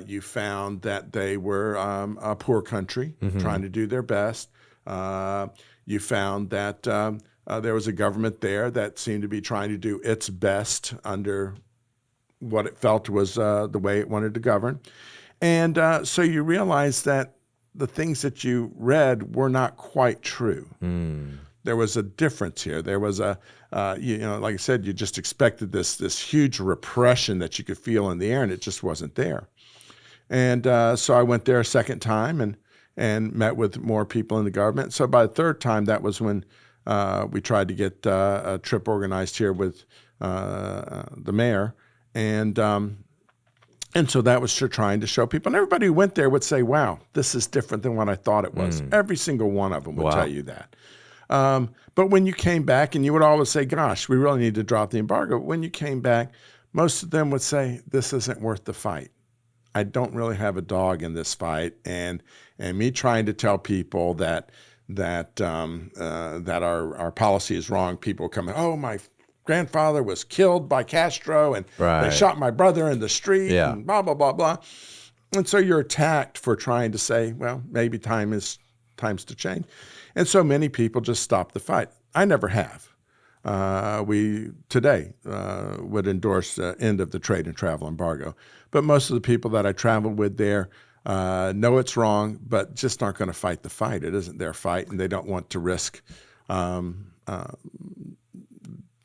You found that they were a poor country trying to do their best. You found that there was a government there that seemed to be trying to do its best under what it felt was the way it wanted to govern. And so you realize that the things that you read were not quite true. There was a difference here. There was like I said, you just expected this huge repression that you could feel in the air, and it just wasn't there. And so I went there a second time and met with more people in the government. So by the third time, that was when We tried to get a trip organized here with the mayor, and so that was trying to show people. And everybody who went there would say, wow, this is different than what I thought it was. Every single one of them would tell you that. But when you came back, and you would always say, gosh, we really need to drop the embargo. But when you came back, most of them would say, this isn't worth the fight. I don't really have a dog in this fight. And me trying to tell people that our policy is wrong, people come in, oh, my grandfather was killed by Castro, and they shot my brother in the street, and blah, blah, blah, blah. And so you're attacked for trying to say, well, maybe time's to change. And so many people just stop the fight. I never have. We today would endorse the end of the trade and travel embargo. But most of the people that I traveled with there know it's wrong, but just aren't going to fight the fight. It isn't their fight, and they don't want to risk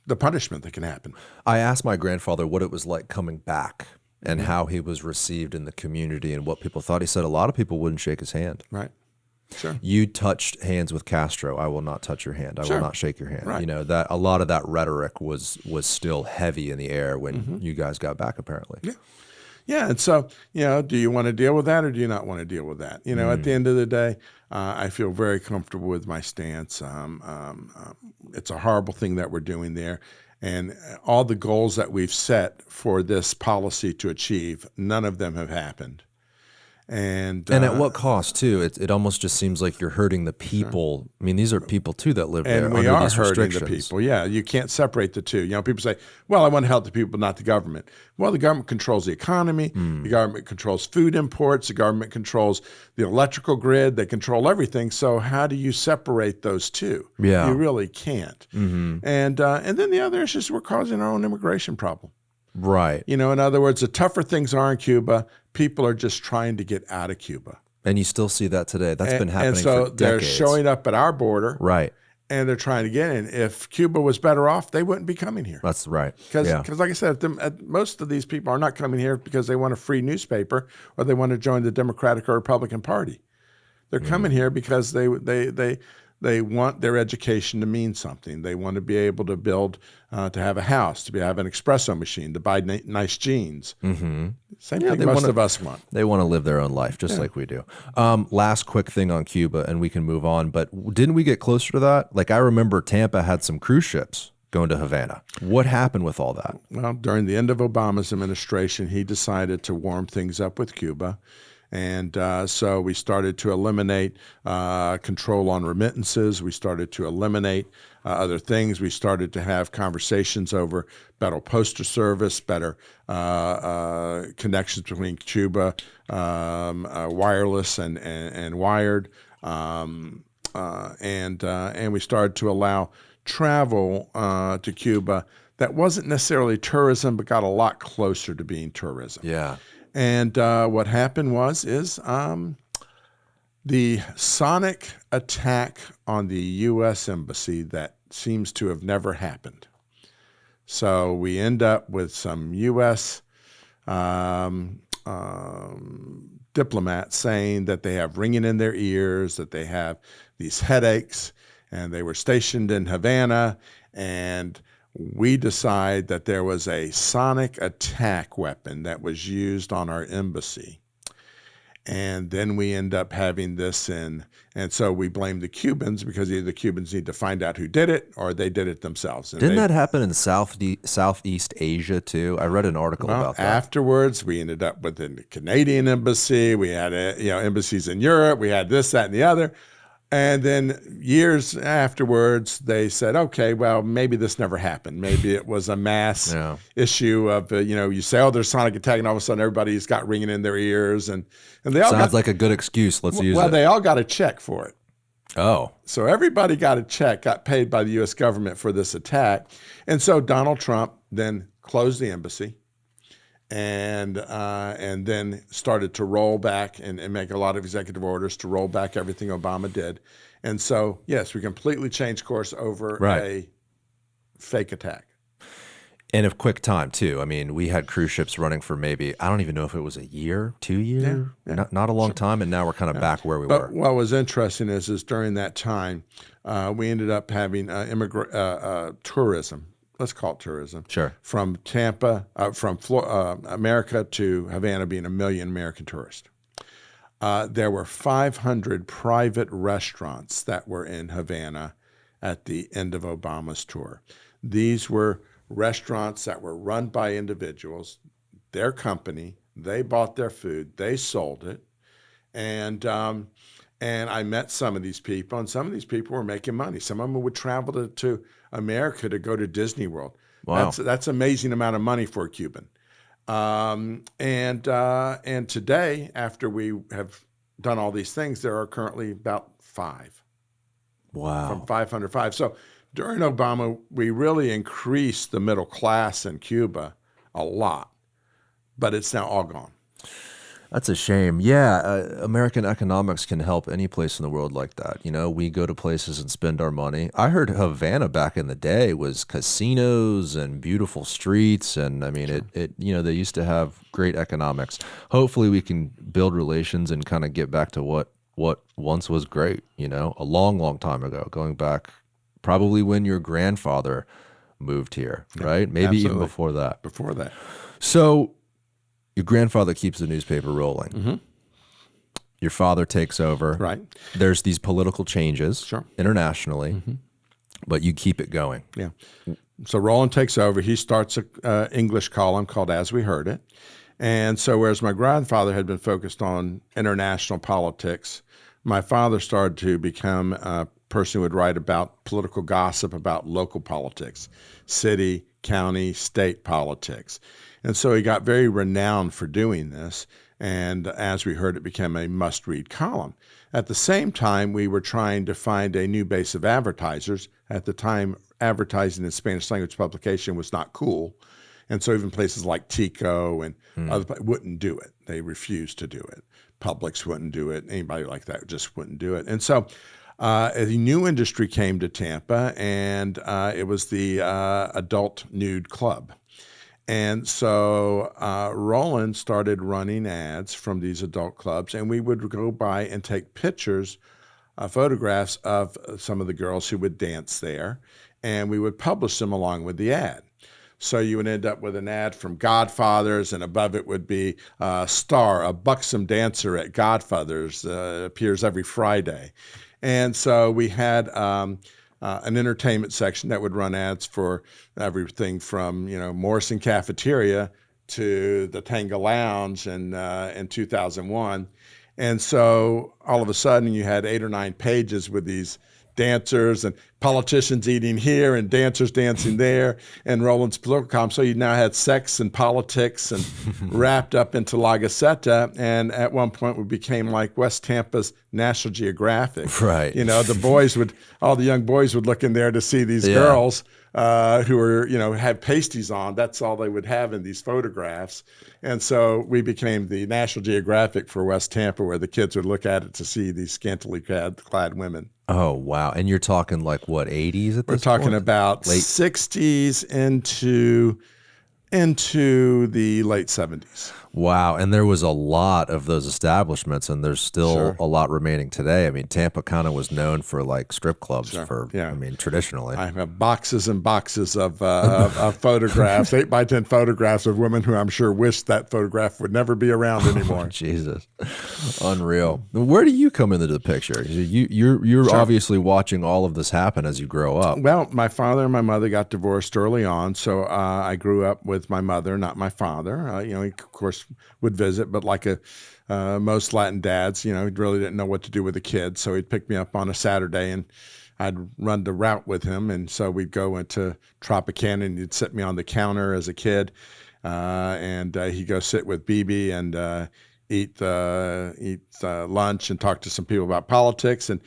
the punishment that can happen. I asked my grandfather what it was like coming back and how he was received in the community and what people thought. He said a lot of people wouldn't shake his hand. Right. Sure. You touched hands with Castro. I will not touch your hand. I will not shake your hand. Right. That a lot of that rhetoric was still heavy in the air when you guys got back, apparently. Yeah. Yeah. And so, do you want to deal with that, or do you not want to deal with that? At the end of the day, I feel very comfortable with my stance. It's a horrible thing that we're doing there. And all the goals that we've set for this policy to achieve, none of them have happened. And at what cost, too? It almost just seems like you're hurting the people. Sure. I mean, these are people, too, that live there under these restrictions. And we are hurting the people, yeah. You can't separate the two. People say, well, I want to help the people, not the government. Well, the government controls the economy. The government controls food imports. The government controls the electrical grid. They control everything. So how do you separate those two? Yeah. You really can't. And then the other issue is we're causing our own immigration problem. Right. In other words, the tougher things are in Cuba, people are just trying to get out of Cuba. And you still see that today. That's been happening for decades. And so they're showing up at our border. Right. And they're trying to get in. If Cuba was better off, they wouldn't be coming here. That's right. Because like I said, most of these people are not coming here because they want a free newspaper or they want to join the Democratic or Republican Party. They're coming here because they want their education to mean something. They want to be able to build, to have a house, to have an espresso machine, to buy nice jeans. Same thing most of us want. They want to live their own life, just like we do. Last quick thing on Cuba, and we can move on. But didn't we get closer to that? Like, I remember Tampa had some cruise ships going to Havana. What happened with all that? Well, during the end of Obama's administration, he decided to warm things up with Cuba. And so we started to eliminate control on remittances. We started to eliminate other things. We started to have conversations over better postal service, better connections between Cuba, wireless and wired. And we started to allow travel to Cuba that wasn't necessarily tourism, but got a lot closer to being tourism. Yeah. And what happened is the sonic attack on the U.S. Embassy that seems to have never happened. So we end up with some U.S. Diplomats saying that they have ringing in their ears, that they have these headaches, and they were stationed in Havana, and we decide that there was a sonic attack weapon that was used on our embassy. And then we end up having this and so we blame the Cubans because either the Cubans need to find out who did it or they did it themselves. And Didn't that happen in Southeast Asia too? I read an article about that. Afterwards, we ended up with the Canadian embassy. We had embassies in Europe. We had this, that, and the other. And then years afterwards, they said, okay, well, maybe this never happened. Maybe it was a mass issue of, you say, oh, there's sonic attack, and all of a sudden everybody's got ringing in their ears. And they all Sounds like a good excuse. Let's use it. Well, they all got a check for it. Oh. So everybody got a check, got paid by the U.S. government for this attack. And so Donald Trump then closed the embassy. And then started to roll back and make a lot of executive orders to roll back everything Obama did. And so, yes, we completely changed course over a fake attack. And of quick time too. I mean, we had cruise ships running for maybe, I don't even know if it was a year, 2 years, not a long time. And now we're kind of back where we were. But what was interesting is during that time, we ended up having tourism. Let's call it tourism. Sure. From Tampa, from America to Havana being 1 million American tourists. There were 500 private restaurants that were in Havana at the end of Obama's tour. These were restaurants that were run by individuals, their company. They bought their food, they sold it, and I met some of these people, and some of these people were making money. Some of them would travel to America to go to Disney World. Wow. That's an amazing amount of money for a Cuban. And today, after we have done all these things, there are currently about 5. Wow. From 505. So during Obama, we really increased the middle class in Cuba a lot, but it's now all gone. That's a shame. Yeah, American economics can help any place in the world like that. You know, we go to places and spend our money. I heard Havana back in the day was casinos and beautiful streets, and I mean, it they used to have great economics. Hopefully, we can build relations and kind of get back to what once was great. You know, a long, long time ago, going back probably when your grandfather moved here, right? Maybe absolutely. even before that. Before that. So your grandfather keeps the newspaper rolling. Mm-hmm. Your father takes over. Right. There's these political changes internationally, but you keep it going. Yeah. So Roland takes over. He starts an English column called As We Heard It. And so whereas my grandfather had been focused on international politics, my father started to become a person who would write about political gossip about local politics, city, county, state politics. And so he got very renowned for doing this. And As We Heard It became a must-read column. At the same time, we were trying to find a new base of advertisers. At the time, advertising in Spanish language publication was not cool. And so even places like Tico and other wouldn't do it. They refused to do it. Publix wouldn't do it. Anybody like that just wouldn't do it. And so a new industry came to Tampa, and it was the adult nude club. And so Roland started running ads from these adult clubs, and we would go by and take pictures, photographs of some of the girls who would dance there, and we would publish them along with the ad. So you would end up with an ad from Godfathers, and above it would be Star, a buxom dancer at Godfathers, appears every Friday. And so we had an entertainment section that would run ads for everything from, Morrison Cafeteria to the Tanga Lounge in 2001. And so all of a sudden you had 8 or 9 pages with these dancers and politicians eating here and dancers dancing there and Roland's political column. So you now had sex and politics and wrapped up into La Gaceta. And at one point we became like West Tampa's National Geographic. Right. All the young boys would look in there to see these girls who were, had pasties on. That's all they would have in these photographs. And so we became the National Geographic for West Tampa, where the kids would look at it to see these scantily clad women. Oh, wow. And you're talking like what, 80s at this point? We're talking about late 60s into the late 70s. Wow. And there was a lot of those establishments, and there's still a lot remaining today. I mean, Tampa kind of was known for like strip clubs traditionally. I have boxes and boxes of photographs, 8x10 photographs of women who I'm sure wish that photograph would never be around anymore. Oh, Jesus. Unreal. Where do you come into the picture? You're obviously watching all of this happen as you grow up. Well, my father and my mother got divorced early on, so I grew up with my mother, not my father. He, of course, would visit, but like most Latin dads, he really didn't know what to do with a kid. So he'd pick me up on a Saturday and I'd run the route with him. And so we'd go into Tropicana and he'd sit me on the counter as a kid. And he'd go sit with Bibi and eat lunch and talk to some people about politics. And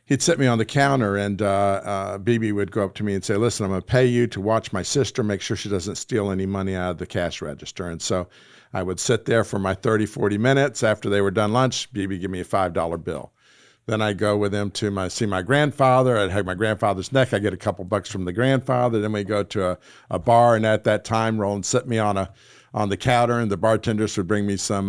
he'd sit me on the counter, and Bibi would go up to me and say, "Listen, I'm going to pay you to watch my sister, make sure she doesn't steal any money out of the cash register." And so I would sit there for my 30, 40 minutes. After they were done lunch, Bibi give me a $5 bill. Then I go with them to see my grandfather. I'd hug my grandfather's neck. I get a couple bucks from the grandfather. Then we go to a bar, and at that time, Roland set me on the counter, and the bartenders would bring me some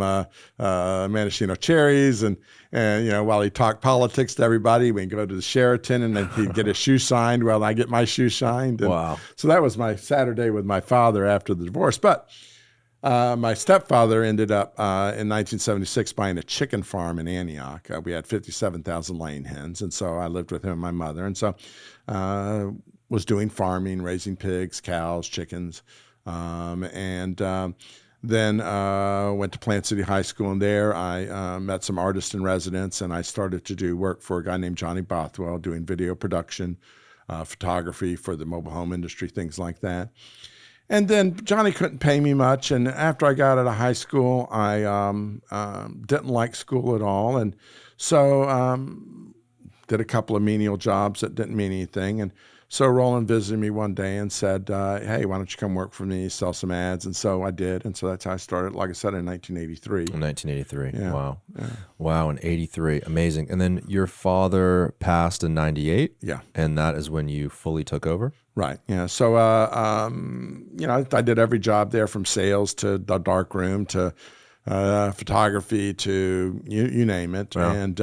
maraschino cherries, and while he talked politics to everybody, we'd go to the Sheraton, and then he'd get his shoe signed while I get my shoe signed. And wow! So that was my Saturday with my father after the divorce, but. My stepfather ended up in 1976 buying a chicken farm in Antioch. We had 57,000 laying hens, and so I lived with him and my mother, and so was doing farming, raising pigs, cows, chickens, and then went to Plant City High School, and there I met some artists in residence, and I started to do work for a guy named Johnny Bothwell, doing video production, photography for the mobile home industry, things like that. And then Johnny couldn't pay me much, and after I got out of high school, I didn't like school at all, and so did a couple of menial jobs that didn't mean anything. And so Roland visited me one day and said, hey, why don't you come work for me, sell some ads? And so I did, and so that's how I started, like I said, in 1983. In 1983, yeah. Wow. Yeah. Wow, in 83, amazing. And then your father passed in 98? Yeah. And that is when you fully took over? Right. Yeah. So, I did every job there, from sales to the dark room to photography to you name it. Yeah. And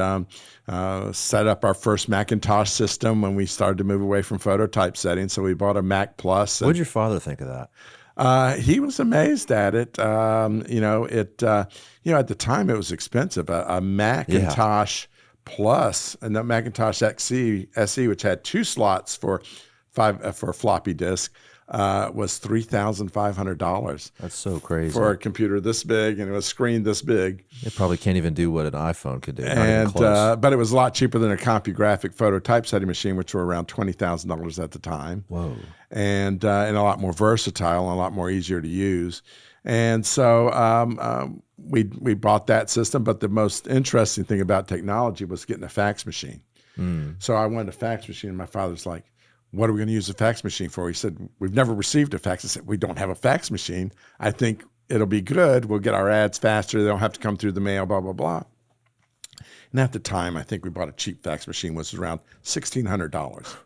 set up our first Macintosh system when we started to move away from photo typesetting. So we bought a Mac Plus. What did your father think of that? He was amazed at it. At the time it was expensive. A Macintosh Plus, and the Macintosh SE, which had 2 slots for a floppy disk, was $3,500. That's so crazy for a computer this big and a screen this big. It probably can't even do what an iPhone could do. And but it was a lot cheaper than a CompuGraphic photo typesetting machine, which were around $20,000 at the time. Whoa! And a lot more versatile and a lot more easier to use. And so we bought that system. But the most interesting thing about technology was getting a fax machine. So I wanted a fax machine, and my father's like, what are we going to use a fax machine for? He said, we've never received a fax. I said, we don't have a fax machine. I think it'll be good. We'll get our ads faster. They don't have to come through the mail, blah, blah, blah. And at the time, I think we bought a cheap fax machine, which was around $1,600.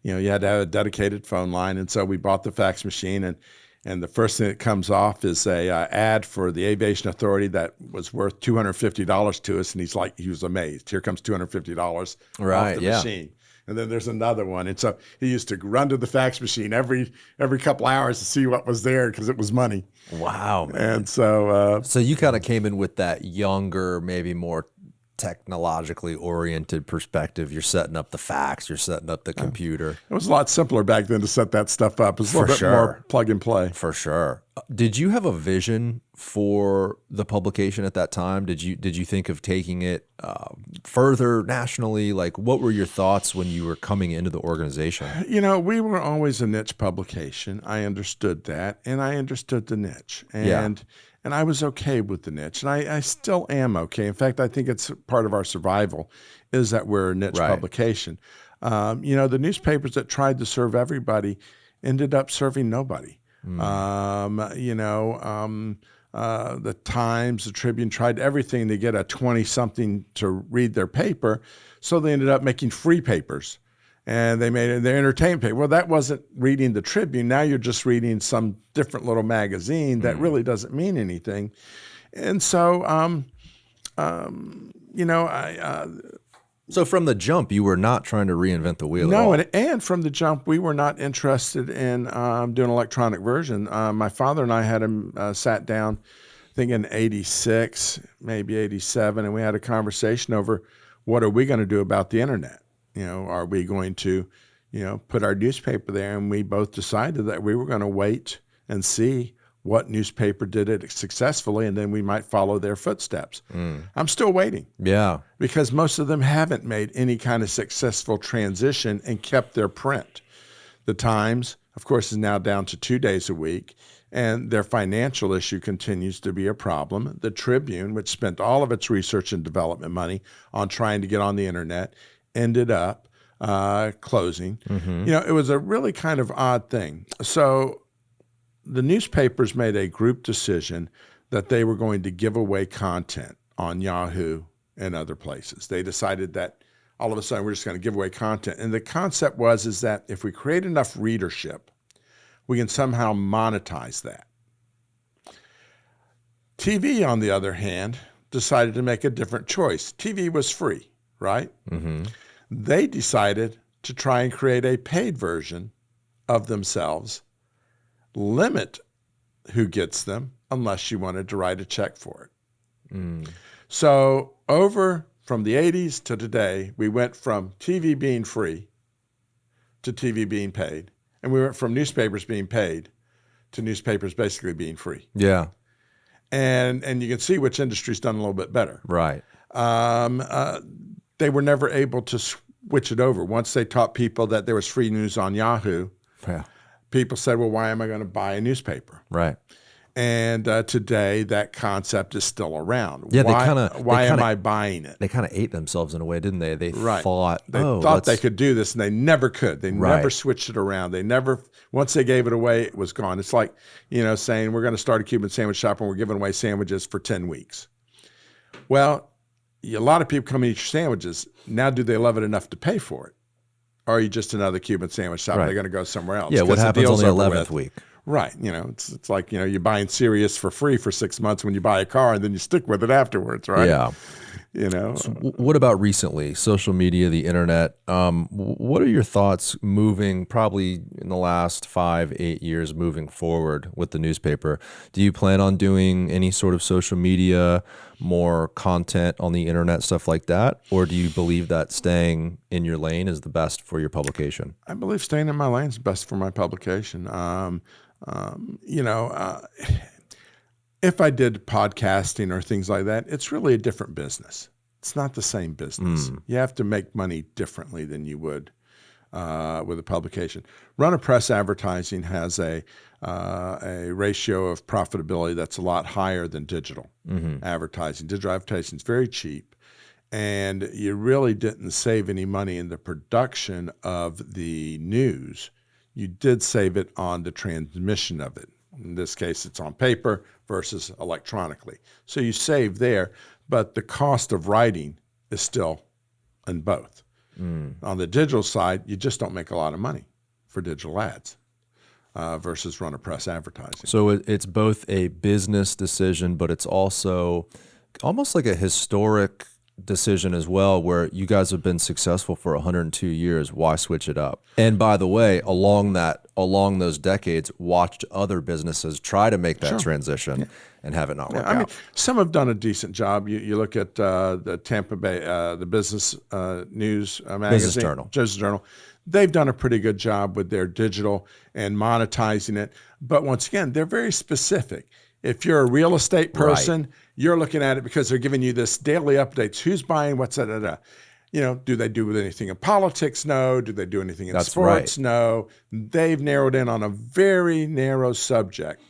You had to have a dedicated phone line. And so we bought the fax machine, and the first thing that comes off is a ad for the Aviation Authority that was worth $250 to us. And he was amazed. Here comes $250 off the machine. And then there's another one. And so he used to run to the fax machine every couple hours to see what was there because it was money. Wow, man. And so so you kind of came in with that younger, maybe more technologically oriented perspective. You're setting up the fax, you're setting up the computer. It was a lot simpler back then to set that stuff up. It was a little bit more plug and play. For sure. Did you have a vision for the publication at that time? Did you think of taking it further nationally? Like, what were your thoughts when you were coming into the organization? We were always a niche publication. I understood that, and I understood the niche. And I was okay with the niche, and I still am okay. In fact, I think it's part of our survival is that we're a niche publication. The newspapers that tried to serve everybody ended up serving nobody. The Times, the Tribune tried everything to get a 20-something to read their paper, so they ended up making free papers. And they made their entertainment paper. Well, that wasn't reading the Tribune. Now you're just reading some different little magazine that really doesn't mean anything. And so, So from the jump, you were not trying to reinvent the wheel at all. No, and from the jump, we were not interested in doing an electronic version. My father and I had him sat down, I think in 86, maybe 87, and we had a conversation over what are we going to do about the internet? Are we going to, put our newspaper there? And we both decided that we were going to wait and see what newspaper did it successfully, and then we might follow their footsteps. I'm still waiting. Yeah. Because most of them haven't made any kind of successful transition and kept their print. The Times, of course, is now down to 2 days a week, and their financial issue continues to be a problem. The Tribune, which spent all of its research and development money on trying to get on the internet, ended up closing. It was a really kind of odd thing. So the newspapers made a group decision that they were going to give away content on Yahoo and other places. They decided that all of a sudden we're just going to give away content. And the concept is that if we create enough readership, we can somehow monetize that. TV, on the other hand, decided to make a different choice. TV was free, right? Mm-hmm. They decided to try and create a paid version of themselves, limit who gets them unless you wanted to write a check for it. So from the 80s to today, we went from TV being free to TV being paid. And we went from newspapers being paid to newspapers basically being free. Yeah. And you can see which industry's done a little bit better. Right. They were never able to switch it over. Once they taught people that there was free news on Yahoo, Yeah. people said, well, why am I going to buy a newspaper? Right. And today that concept is still around. Yeah, why am I buying it? They kind of ate themselves in a way, didn't they? They Right. thought, They thought they could do this, and they never could. They Right. never switched it around. They never, once they gave it away, it was gone. It's like, saying we're going to start a Cuban sandwich shop and we're giving away sandwiches for 10 weeks. Well, a lot of people come and eat your sandwiches. Now, do they love it enough to pay for it? Or are you just another Cuban sandwich shop? Right. They're going to go somewhere else. Yeah, what 'cause the happens on deal's the over 11th with. week? Right. It's like, you're buying Sirius for free for 6 months when you buy a car, and then you stick with it afterwards, right? Yeah. So What about recently? Social media, the internet. What are your thoughts moving probably in the last 5-8 years moving forward with the newspaper? Do you plan on doing any sort of social media, more content on the internet, stuff like that? Or do you believe that staying in your lane is the best for your publication? I believe staying in my lane is best for my publication. If I did podcasting or things like that, it's really a different business. It's not the same business. You have to make money differently than you would with a publication. Run a press advertising has a ratio of profitability that's a lot higher than digital advertising. Digital advertising is very cheap, and you really didn't save any money in the production of the news. You did save it on the transmission of it. In this case, it's on paper versus electronically. So you save there, but the cost of writing is still in both. On the digital side, you just don't make a lot of money for digital ads versus run a press advertising. So it's both a business decision, but it's also almost like a historic decision as well, where you guys have been successful for 102 years. Why switch it up? And by the way, along those decades, watched other businesses try to make that transition and have it not work out. Some have done a decent job. You look at the Tampa Bay, the Business News magazine, Business Journal. They've done a pretty good job with their digital and monetizing it. But once again, they're very specific. If you're a real estate person, you're looking at it because they're giving you this daily updates. Who's buying? What's that? Do they do anything in politics? No. Do they do anything in sports? Right. No. They've narrowed in on a very narrow subject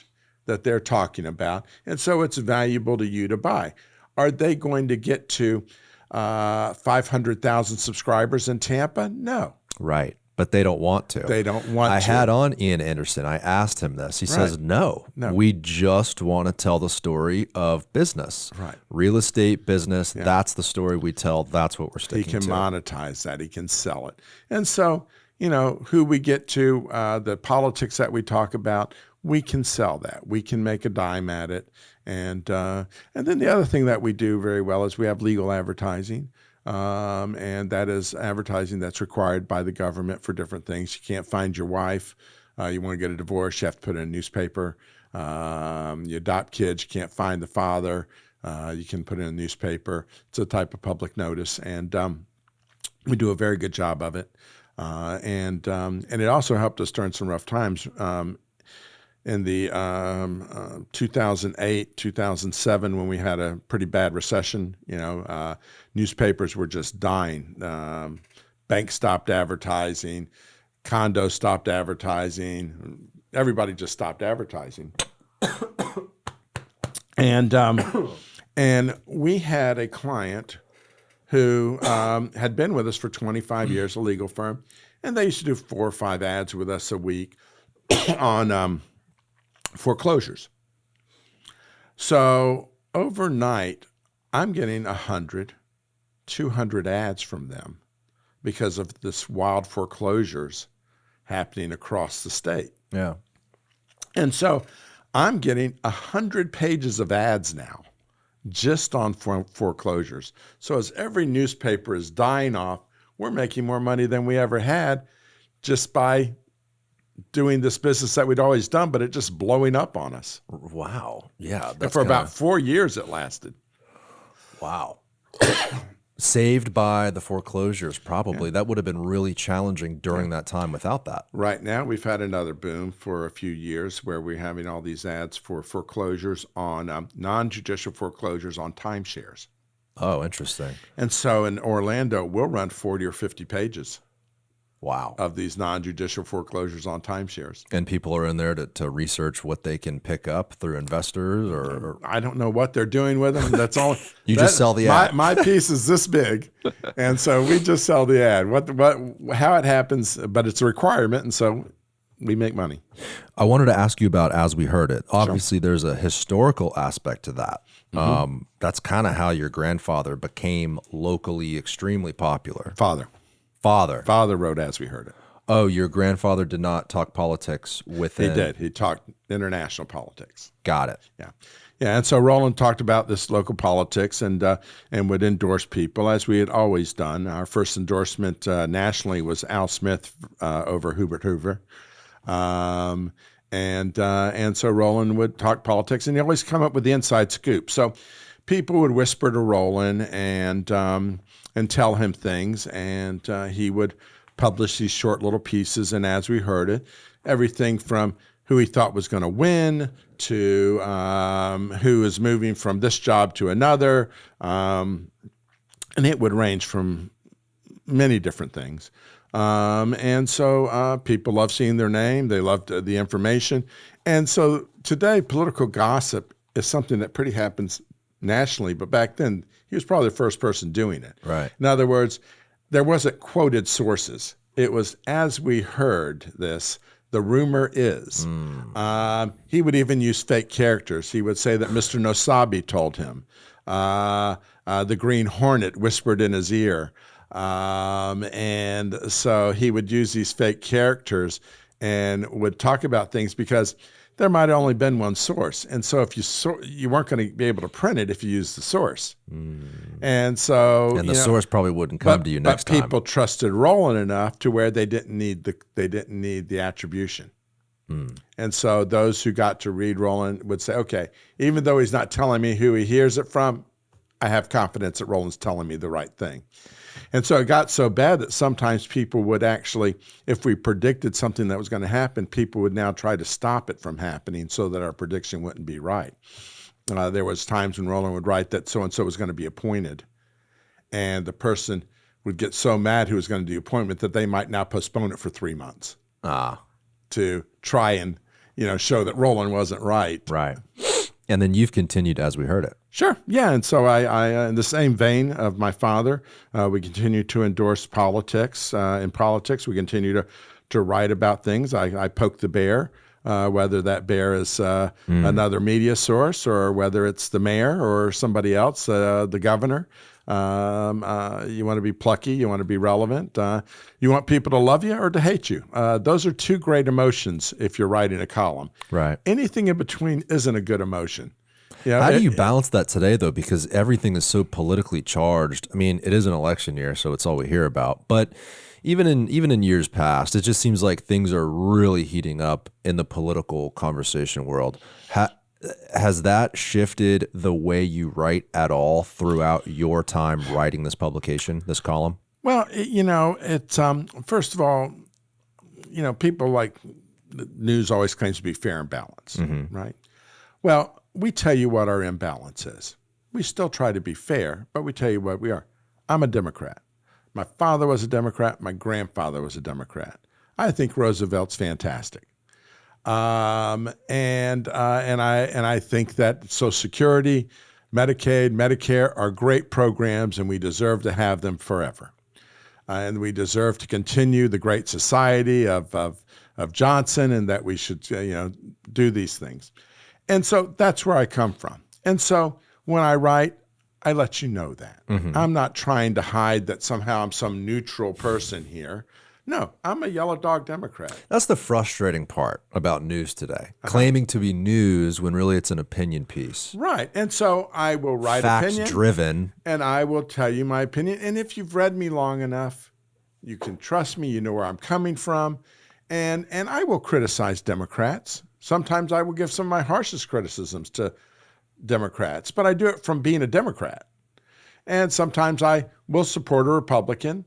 that they're talking about. And so it's valuable to you to buy. Are they going to get to 500,000 subscribers in Tampa? No. Right. But they don't want to. They don't want to. I had on Ian Anderson. I asked him this. He says, no, we just want to tell the story of business. Right. Real estate business. Yeah. That's the story we tell. That's what we're sticking to. He can monetize that. He can sell it. And so, who we get to, the politics that we talk about, we can sell that. We can make a dime at it. And then the other thing that we do very well is we have legal advertising. And that is advertising that's required by the government for different things. You can't find your wife. You want to get a divorce, you have to put it in a newspaper. You adopt kids, you can't find the father. You can put it in a newspaper. It's a type of public notice, and we do a very good job of it. And it also helped us during some rough times. In the 2008, 2007, when we had a pretty bad recession, newspapers were just dying. Banks stopped advertising, condos stopped advertising. Everybody just stopped advertising. And we had a client who had been with us for 25 years, a legal firm, and they used to do 4 or 5 ads with us a week on foreclosures. So overnight, I'm getting 100, 200 ads from them because of this wild foreclosures happening across the state. Yeah. And so I'm getting 100 pages of ads now just on foreclosures. So as every newspaper is dying off, we're making more money than we ever had just by doing this business that we'd always done, but it just blowing up on us. Wow. Yeah. And for about 4 years it lasted. Wow. Saved by the foreclosures, probably. That would have been really challenging during that time without that. Right now, we've had another boom for a few years where we're having all these ads for foreclosures on non-judicial foreclosures on timeshares. Oh, interesting. And so in Orlando, we'll run 40 or 50 pages. Wow. Of these non-judicial foreclosures on timeshares. And people are in there to research what they can pick up through investors or I don't know what they're doing with them. That's all. Just sell the ad. My piece is this big. And so we just sell the ad. How it happens, but it's a requirement. And so we make money. I wanted to ask you about As We Heard It. Obviously, there's a historical aspect to that. Mm-hmm. That's kind of how your grandfather became locally extremely popular. Father wrote As We Heard It. Oh, your grandfather did not talk politics within. He did. He talked international politics. Got it. Yeah. Yeah. And so Roland talked about this local politics and would endorse people as we had always done. Our first endorsement nationally was Al Smith over Hubert Hoover. And so Roland would talk politics, and he always come up with the inside scoop. So people would whisper to Roland and tell him things, and he would publish these short little pieces. And As We Heard It, everything from who he thought was going to win to who is moving from this job to another, and it would range from many different things. And so people love seeing their name. They loved the information. And so today, political gossip is something that pretty happens nationally, but back then he was probably the first person doing it. Right. In other words, there wasn't quoted sources. It was as we heard this, the rumor is. He would even use fake characters. He would say that Mr. Nosabi told him. The Green Hornet whispered in his ear. And so he would use these fake characters and would talk about things because there might have only been one source. And so if you weren't going to be able to print it if you used the source. And so the source probably wouldn't come to you next time. But people trusted Roland enough to where they didn't need the attribution. And so those who got to read Roland would say, okay, even though he's not telling me who he hears it from, I have confidence that Roland's telling me the right thing. And so it got so bad that sometimes people would actually, if we predicted something that was going to happen, people would now try to stop it from happening so that our prediction wouldn't be right. There was times when Roland would write that so-and-so was going to be appointed, and the person would get so mad who was going to do the appointment that they might now postpone it for 3 months to try and show that Roland wasn't right. Right. And then you've continued As We Heard It. Sure. Yeah. And so I in the same vein of my father, we continue to endorse politics. In politics, we continue to write about things. I poke the bear, whether that bear is another media source or whether it's the mayor or somebody else, the governor. You want to be plucky. You want to be relevant. You want people to love you or to hate you. Those are two great emotions if you're writing a column. Right. Anything in between isn't a good emotion. How do you balance that today, though? Because everything is so politically charged. I mean, it is an election year, so it's all we hear about. But even in years past, it just seems like things are really heating up in the political conversation world. Has that shifted the way you write at all throughout your time writing this publication, this column? Well, it's first of all, people like the news always claims to be fair and balanced, right? Well, we tell you what our imbalance is. We still try to be fair, but we tell you what we are. I'm a Democrat. My father was a Democrat. My grandfather was a Democrat. I think Roosevelt's fantastic. And I think that Social Security, Medicaid, Medicare are great programs, and we deserve to have them forever. And we deserve to continue the great society of Johnson, and that we should do these things. And so that's where I come from. And so when I write, I let you know that. I'm not trying to hide that somehow I'm some neutral person here. No, I'm a yellow dog Democrat. That's the frustrating part about news today, claiming to be news when really it's an opinion piece. Right. And so I will write opinion. Fact-driven. And I will tell you my opinion. And if you've read me long enough, you can trust me. You know where I'm coming from. And I will criticize Democrats. Sometimes I will give some of my harshest criticisms to Democrats, but I do it from being a Democrat. And sometimes I will support a Republican,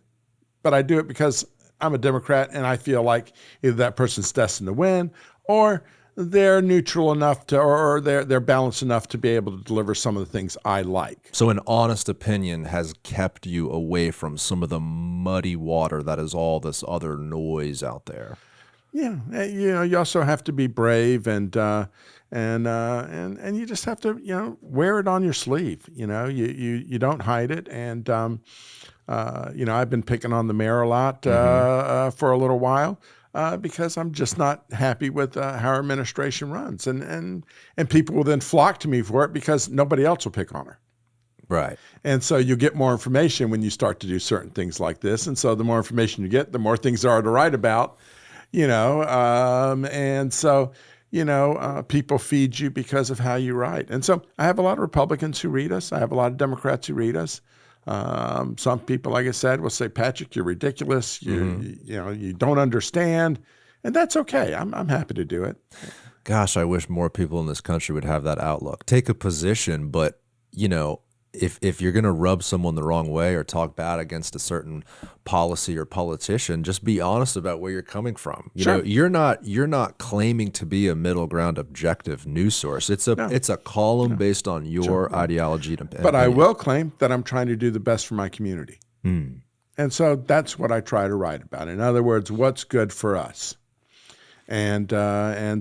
but I do it because I'm a Democrat and I feel like either that person's destined to win or they're neutral enough to, or they're balanced enough to be able to deliver some of the things I like. So an honest opinion has kept you away from some of the muddy water that is all this other noise out there. Yeah, you also have to be brave and you just have to, wear it on your sleeve. You don't hide it. And, I've been picking on the mayor a lot for a little while because I'm just not happy with how our administration runs. And people will then flock to me for it because nobody else will pick on her. Right. And so you get more information when you start to do certain things like this. And so the more information you get, the more things there are to write about. And so, people feed you because of how you write. And so I have a lot of Republicans who read us. I have a lot of Democrats who read us. Some people, like I said, will say, Patrick, you're ridiculous. You don't understand. And that's okay. I'm happy to do it. Gosh, I wish more people in this country would have that outlook. Take a position, but, if you're going to rub someone the wrong way or talk bad against a certain policy or politician, just be honest about where you're coming from. You're not claiming to be a middle ground objective news source. It's a column based on your ideology. But I will claim that I'm trying to do the best for my community. And so that's what I try to write about. In other words, what's good for us. And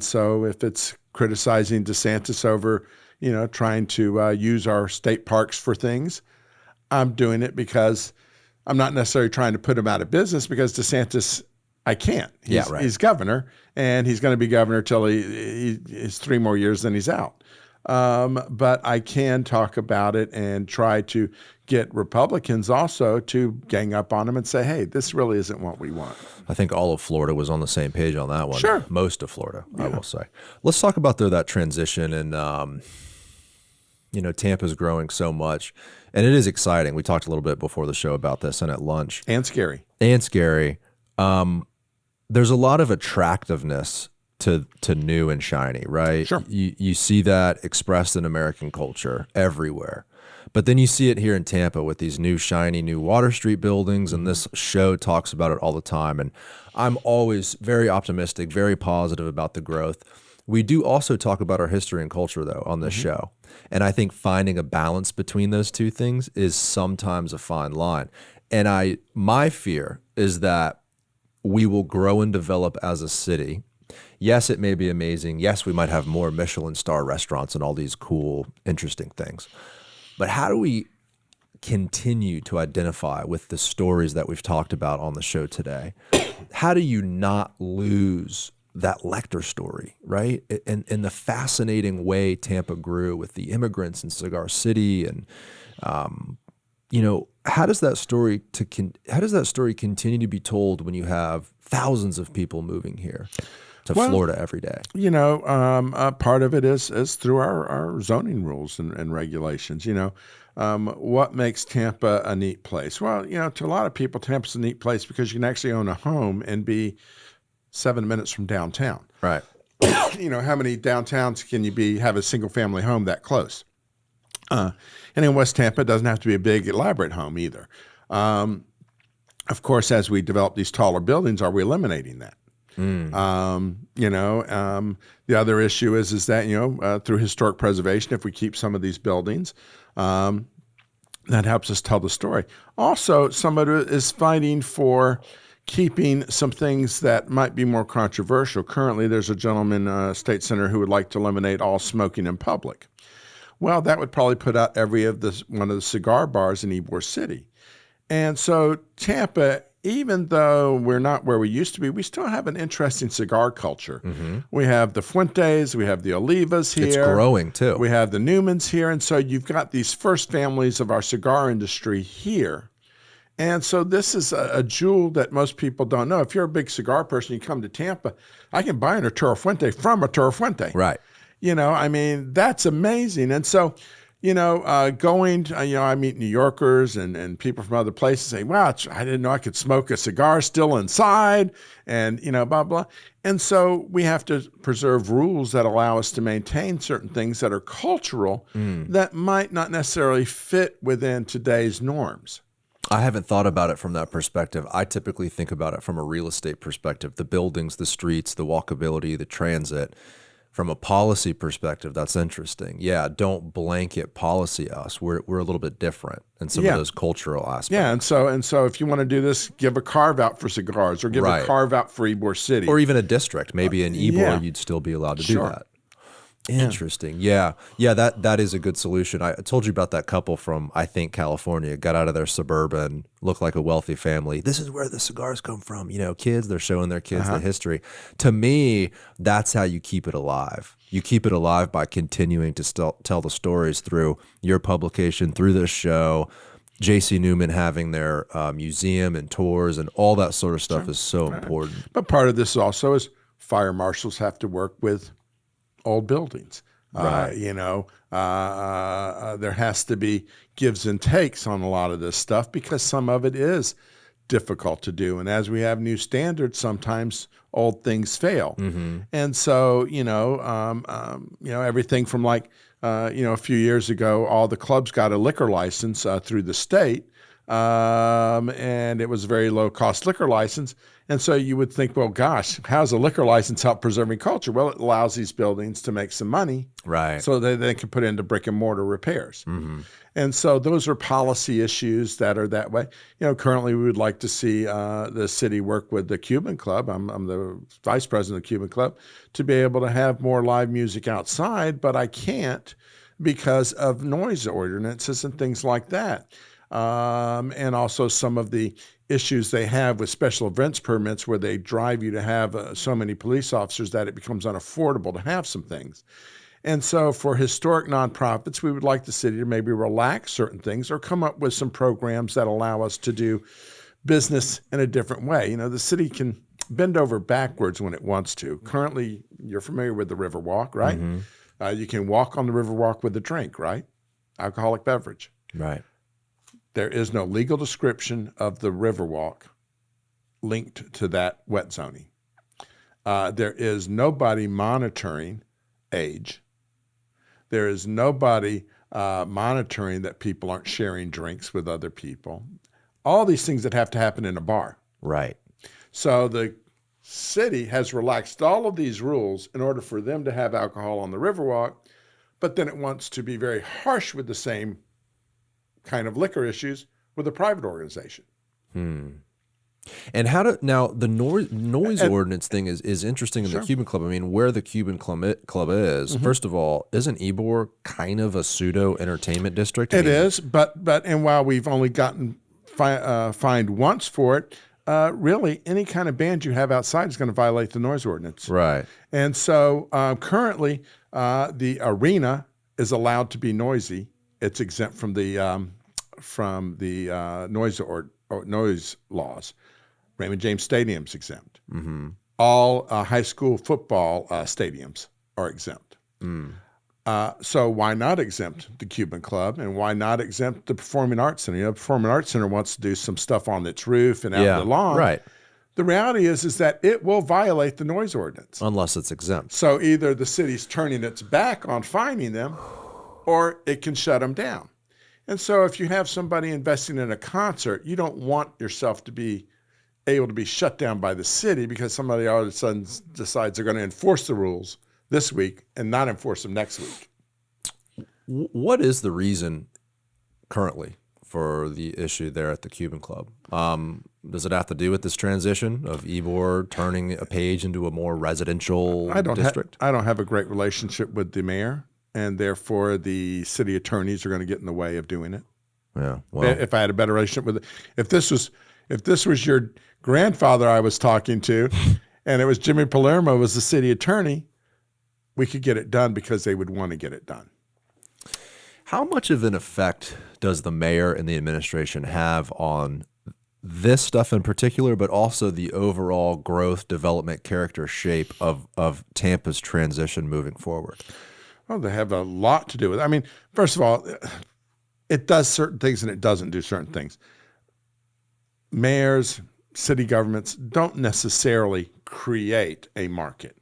so if it's criticizing DeSantis over trying to use our state parks for things, I'm doing it because I'm not necessarily trying to put him out of business because DeSantis, I can't. He's governor, and he's going to be governor till he's 3 more years, then he's out. But I can talk about it and try to get Republicans also to gang up on him and say, hey, this really isn't what we want. I think all of Florida was on the same page on that one. Sure. Most of Florida, I will say. Let's talk about, though, that transition and Tampa's growing so much, and it is exciting. We talked a little bit before the show about this and at lunch. And scary. There's a lot of attractiveness to new and shiny, right? Sure. You see that expressed in American culture everywhere. But then you see it here in Tampa with these new shiny new Water Street buildings, and this show talks about it all the time. And I'm always very optimistic, very positive about the growth. We do also talk about our history and culture, though, on this show. And I think finding a balance between those two things is sometimes a fine line. And my fear is that we will grow and develop as a city. Yes, it may be amazing. Yes, we might have more Michelin star restaurants and all these cool, interesting things. But how do we continue to identify with the stories that we've talked about on the show today? How do you not lose that Lecter story, right? And the fascinating way Tampa grew with the immigrants in Cigar City, and how does that story continue to be told when you have thousands of people moving here to Florida every day? Part of it is through our zoning rules and regulations. What makes Tampa a neat place? Well, to a lot of people, Tampa's a neat place because you can actually own a home and be 7 minutes from downtown. Right. How many downtowns can you have a single family home that close? And in West Tampa, it doesn't have to be a big, elaborate home either. Of course, as we develop these taller buildings, are we eliminating that? The other issue is that, through historic preservation, if we keep some of these buildings, that helps us tell the story. Also, somebody is fighting for keeping some things that might be more controversial. Currently, there's a gentleman, state senator, who would like to eliminate all smoking in public. Well, that would probably put out one of the cigar bars in Ybor City. And so Tampa even though we're not where we used to be, we still have an interesting cigar culture. We have the Fuentes, we have the Olivas here. It's growing too. We have the Newmans here. And so you've got these first families of our cigar industry here. And so this is a jewel that most people don't know. If you're a big cigar person, you come to Tampa, I can buy an Arturo Fuente from Arturo Fuente. Right. I mean, that's amazing. And so, I meet New Yorkers and people from other places say, wow, I didn't know I could smoke a cigar still inside and, blah, blah. And so we have to preserve rules that allow us to maintain certain things that are cultural that might not necessarily fit within today's norms. I haven't thought about it from that perspective. I typically think about it from a real estate perspective, the buildings, the streets, the walkability, the transit. From a policy perspective, that's interesting. Yeah, don't blanket policy us. We're a little bit different in some of those cultural aspects. Yeah, and so if you want to do this, give a carve out for cigars, or give a carve out for Ybor City, or even a district. Maybe in Ybor, you'd still be allowed to do that. Interesting. Yeah. That is a good solution. I told you about that couple from, I think, California, got out of their suburban, looked like a wealthy family. This is where the cigars come from. Kids, they're showing their kids the history. To me, that's how you keep it alive. You keep it alive by continuing to tell the stories through your publication, through this show. J.C. Newman having their museum and tours and all that sort of stuff is so important. But part of this also is fire marshals have to work with old buildings. Right. There has to be gives and takes on a lot of this stuff because some of it is difficult to do. And as we have new standards, sometimes old things fail. And so, everything from a few years ago, all the clubs got a liquor license through the state. And it was a very low cost liquor license. And so you would think, well, gosh, how's a liquor license help preserving culture? Well, it allows these buildings to make some money, right? So that they can put into brick and mortar repairs. And so those are policy issues that are that way. Currently we would like to see the city work with the Cuban Club. I'm the vice president of the Cuban Club to be able to have more live music outside, but I can't because of noise ordinances and things like that. And also some of the issues they have with special events permits where they drive you to have so many police officers that it becomes unaffordable to have some things. And so for historic nonprofits, we would like the city to maybe relax certain things or come up with some programs that allow us to do business in a different way. The city can bend over backwards when it wants to. Currently, you're familiar with the Riverwalk, right? You can walk on the Riverwalk with a drink, right? Alcoholic beverage. Right. There is no legal description of the Riverwalk linked to that wet zoning. There is nobody monitoring age. There is nobody monitoring that people aren't sharing drinks with other people. All these things that have to happen in a bar. Right. So the city has relaxed all of these rules in order for them to have alcohol on the Riverwalk, but then it wants to be very harsh with the same kind of liquor issues with a private organization. And now the noise ordinance thing is interesting in the Cuban Club. I mean, where the Cuban Club is, first of all, isn't Ybor kind of a pseudo entertainment district? It is, but while we've only gotten fined once for it, really any kind of band you have outside is going to violate the noise ordinance. Right. And so currently the arena is allowed to be noisy. It's exempt from the noise laws. Raymond James Stadium's exempt. All high school football stadiums are exempt. So why not exempt the Cuban Club, and why not exempt the Performing Arts Center? The Performing Arts Center wants to do some stuff on its roof and out the lawn. Right. The reality is that it will violate the noise ordinance unless it's exempt. So either the city's turning its back on fining them, or it can shut them down. And so if you have somebody investing in a concert, you don't want yourself to be able to be shut down by the city because somebody all of a sudden decides they're going to enforce the rules this week and not enforce them next week. What is the reason currently for the issue there at the Cuban Club? Does it have to do with this transition of Ybor turning a page into a more residential district? I don't have a great relationship with the mayor, and therefore the city attorneys are going to get in the way of doing it. Yeah. Well, if I had a better relationship with it, if this was, if this was your grandfather I was talking to, and it was Jimmy Palermo was the city attorney, we could get it done because they would want to get it done. How much of an effect does the mayor and the administration have on this stuff in particular, but also the overall growth, development, character, shape of Tampa's transition moving forward? Well, they have a lot to do with it. I mean, first of all, it does certain things and it doesn't do certain things. Mayors, city governments don't necessarily create a market.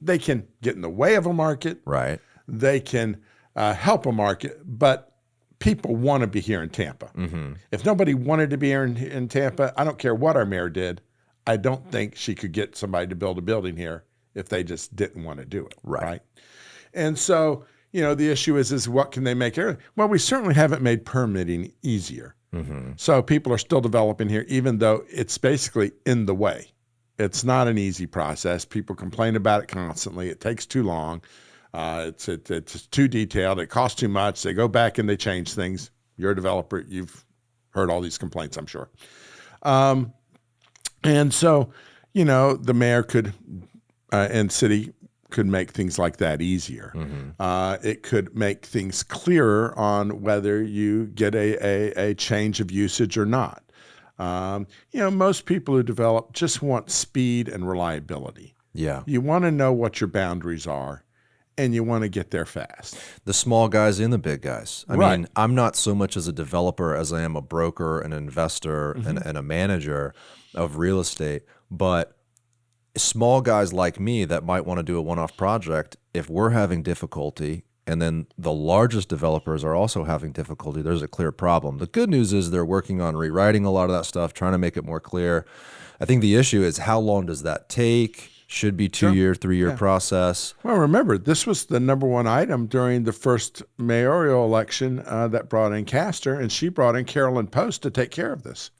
They can get in the way of a market. Right. They can help a market, but people want to be here in Tampa. Mm-hmm. If nobody wanted to be here in Tampa, I don't care what our mayor did. I don't think she could get somebody to build a building here if they just didn't want to do it. Right. And so, the issue is what can they make? Well, we certainly haven't made permitting easier. Mm-hmm. So people are still developing here, even though it's basically in the way. It's not an easy process. People complain about it constantly. It takes too long. It's too detailed. It costs too much. They go back and they change things. You're a developer. You've heard all these complaints, I'm sure. And so, the mayor could and city could make things like that easier. Mm-hmm. It could make things clearer on whether you get a change of usage or not. Most people who develop just want speed and reliability. Yeah. You want to know what your boundaries are, and you want to get there fast. The small guys and the big guys. I mean, I'm not so much as a developer as I am a broker, an investor, mm-hmm. and a manager of real estate. But small guys like me that might want to do a one-off project, if we're having difficulty, and then the largest developers are also having difficulty, there's a clear problem. The good news is they're working on rewriting a lot of that stuff, trying to make it more clear. I think the issue is how long does that take? Should be 2-year, 3-year process. Well, remember, this was the number one item during the first mayoral election that brought in Castor, and she brought in Carolyn Post to take care of this.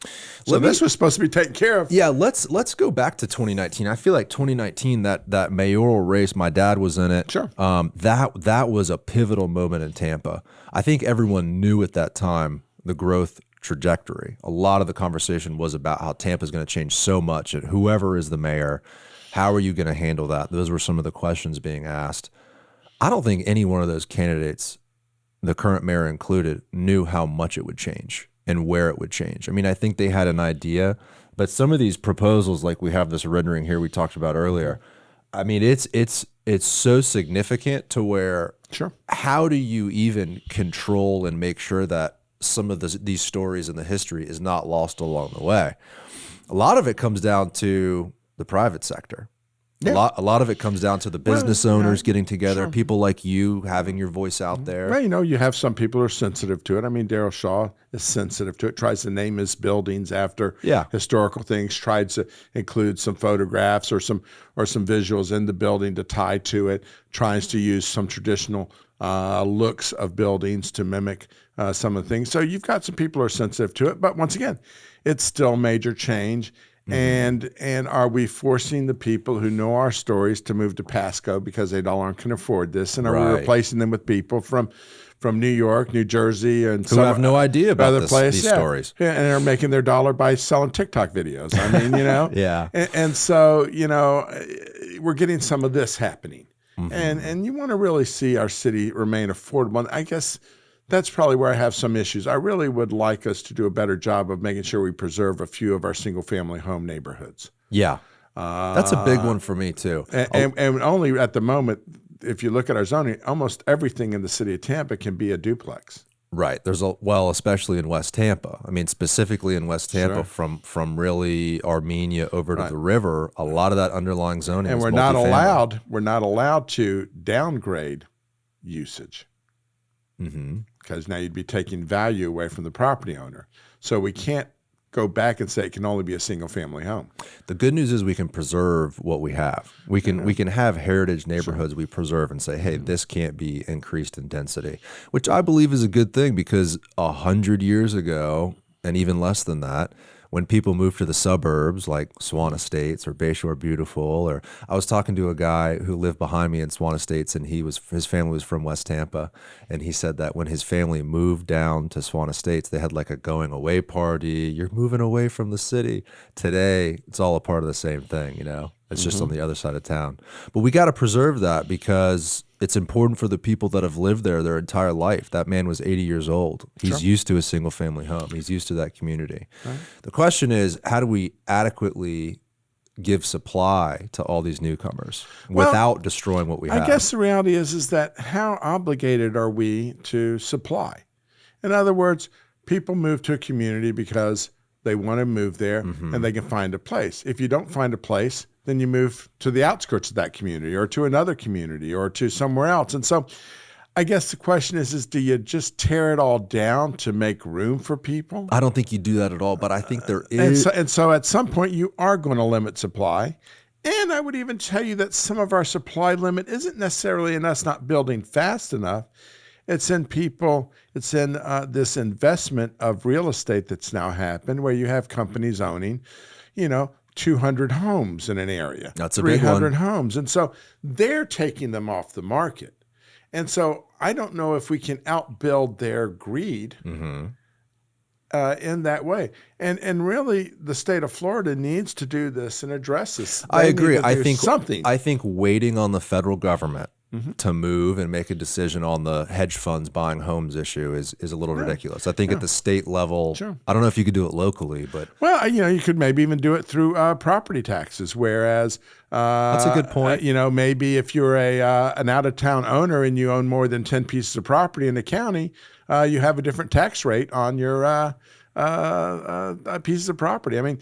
So this was supposed to be taken care of. Yeah, let's go back to 2019. I feel like 2019, that mayoral race, my dad was in it. Sure. That was a pivotal moment in Tampa. I think everyone knew at that time the growth trajectory. A lot of the conversation was about how Tampa is going to change so much, and whoever is the mayor, how are you going to handle that? Those were some of the questions being asked. I don't think any one of those candidates, the current mayor included, knew how much it would change and where it would change. I mean, I think they had an idea, but some of these proposals, like we have this rendering here we talked about earlier, I mean, it's so significant to where how do you even control and make sure that some of these stories in the history is not lost along the way? A lot of it comes down to the private sector. Yeah. A lot of it comes down to the business owners getting together, people like you having your voice out there. Well, you have some people who are sensitive to it. I mean, Darryl Shaw is sensitive to it, tries to name his buildings after historical things, tries to include some photographs or some visuals in the building to tie to it, tries to use some traditional looks of buildings to mimic some of the things. So you've got some people who are sensitive to it, but once again, it's still major change. Mm-hmm. And are we forcing the people who know our stories to move to Pasco because they no longer can afford this? And are we replacing them with people from New York, New Jersey, and who have no idea about these stories? Yeah, and are making their dollar by selling TikTok videos. I mean, yeah. And so, we're getting some of this happening. Mm-hmm. And you want to really see our city remain affordable. I guess that's probably where I have some issues. I really would like us to do a better job of making sure we preserve a few of our single-family home neighborhoods. Yeah, that's a big one for me too. And only at the moment, if you look at our zoning, almost everything in the city of Tampa can be a duplex. Right. Especially in West Tampa. I mean, specifically in West Tampa, from really Armenia over to the river, a lot of that underlying zoning. And is we're not allowed to downgrade usage. Mm-hmm. Because now you'd be taking value away from the property owner. So we can't go back and say it can only be a single family home. The good news is we can preserve what we have. We can have heritage neighborhoods we preserve and say, hey, this can't be increased in density, which I believe is a good thing because 100 years ago, and even less than that, when people move to the suburbs like Swan Estates or Bayshore Beautiful, or I was talking to a guy who lived behind me in Swan Estates, and his family was from West Tampa, and he said that when his family moved down to Swan Estates, they had like a going away party. You're moving away from the city. Today, it's all a part of the same thing, you know? It's just on the other side of town. But we got to preserve that because it's important for the people that have lived there their entire life. That man was 80 years old. He's used to a single family home. He's used to that community. Right. The question is, how do we adequately give supply to all these newcomers without destroying what we have? I guess the reality is that how obligated are we to supply? In other words, people move to a community because they want to move there and they can find a place. If you don't find a place, then you move to the outskirts of that community or to another community or to somewhere else. And so I guess the question is do you just tear it all down to make room for people? I don't think you do that at all, but I think there is. And so at some point you are going to limit supply. And I would even tell you that some of our supply limit isn't necessarily in us not building fast enough. It's in people, it's in this investment of real estate that's now happened where you have companies owning, 200 homes in an area. That's a big one. 300 homes. And so they're taking them off the market. And so I don't know if we can outbuild their greed in that way. And really, the state of Florida needs to do this and address this. I agree. I think waiting on the federal government to move and make a decision on the hedge funds buying homes issue is a little ridiculous. I think at the state level, I don't know if you could do it locally, but you could maybe even do it through property taxes. Whereas that's a good point. Maybe if you're an out of town owner and you own more than 10 pieces of property in the county, you have a different tax rate on your pieces of property. I mean,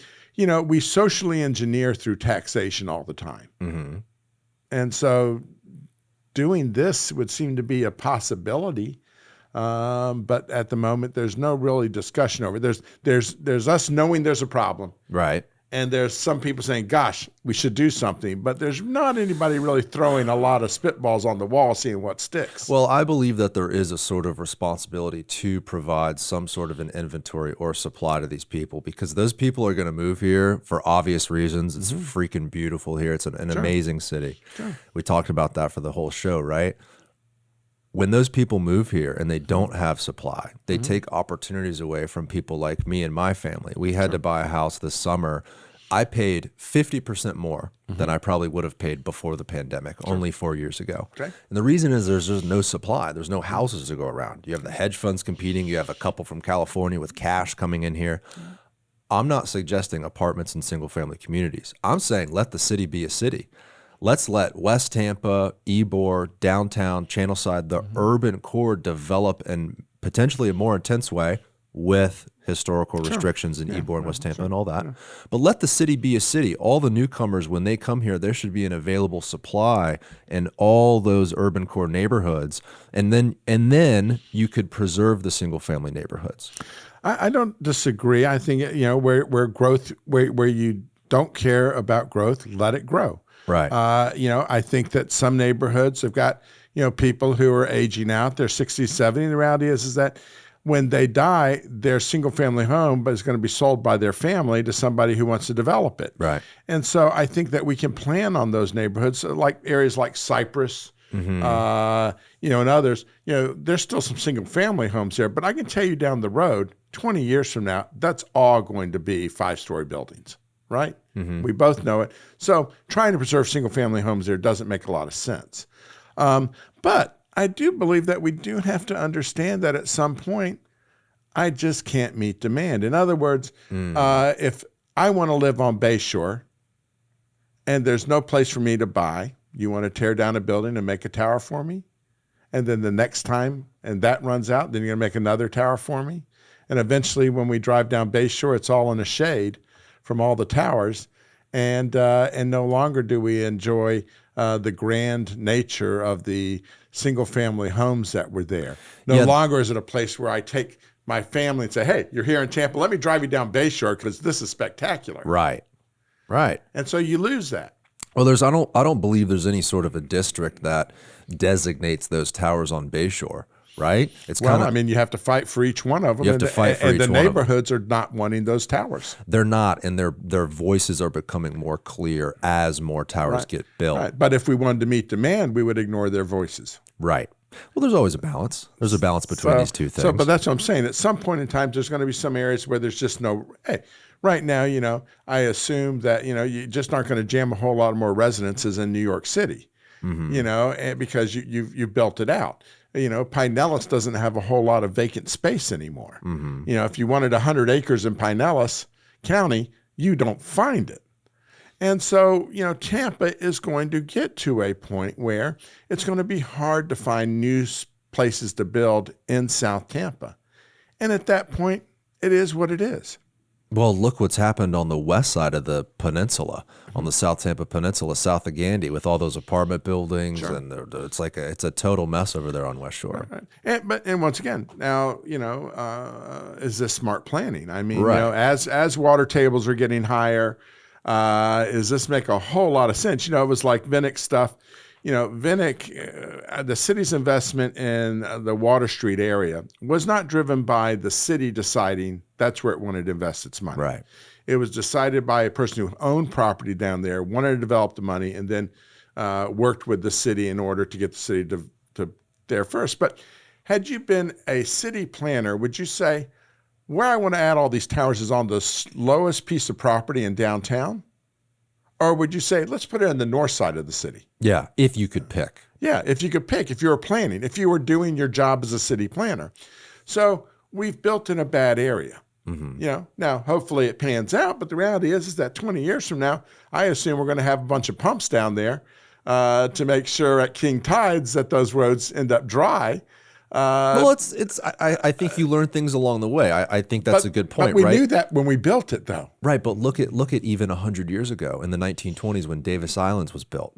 we socially engineer through taxation all the time, and so doing this would seem to be a possibility, but at the moment there's no really discussion over it. There's us knowing there's a problem, right? And there's some people saying, gosh, we should do something, but there's not anybody really throwing a lot of spitballs on the wall, seeing what sticks. Well, I believe that there is a sort of responsibility to provide some sort of an inventory or supply to these people, because those people are going to move here for obvious reasons. It's freaking beautiful here. It's an amazing city. We talked about that for the whole show, right? When those people move here and they don't have supply, they take opportunities away from people like me and my family. We had to buy a house this summer. I paid 50% more than I probably would have paid before the pandemic, only 4 years ago. And the reason is there's no supply. There's no houses to go around. You have the hedge funds competing. You have a couple from California with cash coming in here. I'm not suggesting apartments in single-family communities. I'm saying let the city be a city. Let's let West Tampa, Ybor, downtown, Channelside, the urban core develop in potentially a more intense way with historical restrictions in Ybor and West Tampa and all that. But let the city be a city. All the newcomers, when they come here, there should be an available supply in all those urban core neighborhoods. And then you could preserve the single family neighborhoods. I don't disagree. I think, where growth, where you don't care about growth, let it grow. Right. I think that some neighborhoods have got, people who are aging out. They're 60, 70. The reality is that when they die, their single family home is going to be sold by their family to somebody who wants to develop it. Right. And so I think that we can plan on those neighborhoods, like areas like Cypress, and others. There's still some single family homes there, but I can tell you down the road, 20 years from now, that's all going to be 5-story buildings. Right? We both know it. So trying to preserve single-family homes there doesn't make a lot of sense. But I do believe that we do have to understand that at some point, I just can't meet demand. In other words, if I want to live on Bayshore and there's no place for me to buy, you want to tear down a building and make a tower for me? And then the next time, and that runs out, then you're going to make another tower for me? And eventually, when we drive down Bayshore, it's all in the shade from all the towers, and no longer do we enjoy the grand nature of the single-family homes that were there. No longer is it a place where I take my family and say, hey, you're here in Tampa, let me drive you down Bayshore because this is spectacular. Right. And so you lose that. Well, I don't believe there's any sort of a district that designates those towers on Bayshore. right? It's Well, kind of, I mean, you have to fight for each one of them. You have to fight for and each the one of them. neighborhoods are not wanting those towers. they're not, and their voices are becoming more clear as more towers get built. Right. But if we wanted to meet demand, we would ignore their voices. Right. Well, there's always a balance. There's a balance between these two things. But that's what I'm saying. At some point in time, there's going to be some areas where there's just no. Hey, right now, I assume that you just aren't going to jam a whole lot more residences in New York City. And because you've built it out. Pinellas doesn't have a whole lot of vacant space anymore. If you wanted 100 acres in Pinellas County, you don't find it. And so, Tampa is going to get to a point where it's going to be hard to find new places to build in South Tampa. And at that point, it is what it is. Well, look what's happened on the west side of the peninsula, on the South Tampa Peninsula, south of Gandy, with all those apartment buildings, and it's a total mess over there on West Shore. Right. And once again, now is this smart planning? I mean, as water tables are getting higher, does this make a whole lot of sense? It was like Vinnick stuff. Vinnick, the city's investment in the Water Street area was not driven by the city deciding that's where it wanted to invest its money. Right. It was decided by a person who owned property down there, wanted to develop the money, and then worked with the city in order to get the city to there first. But had you been a city planner, would you say, where I want to add all these towers is on the lowest piece of property in downtown? Or would you say, let's put it on the north side of the city? Yeah, if you could pick. Yeah, if you could pick, if you were planning, if you were doing your job as a city planner. So we've built in a bad area. Now, hopefully it pans out, but the reality is that 20 years from now, I assume we're going to have a bunch of pumps down there to make sure at king tides that those roads end up dry. Well, I think you learn things along the way. I think that's a good point, but we right? knew that when we built it, though. Right, but look at even 100 years ago in the 1920s when Davis Islands was built.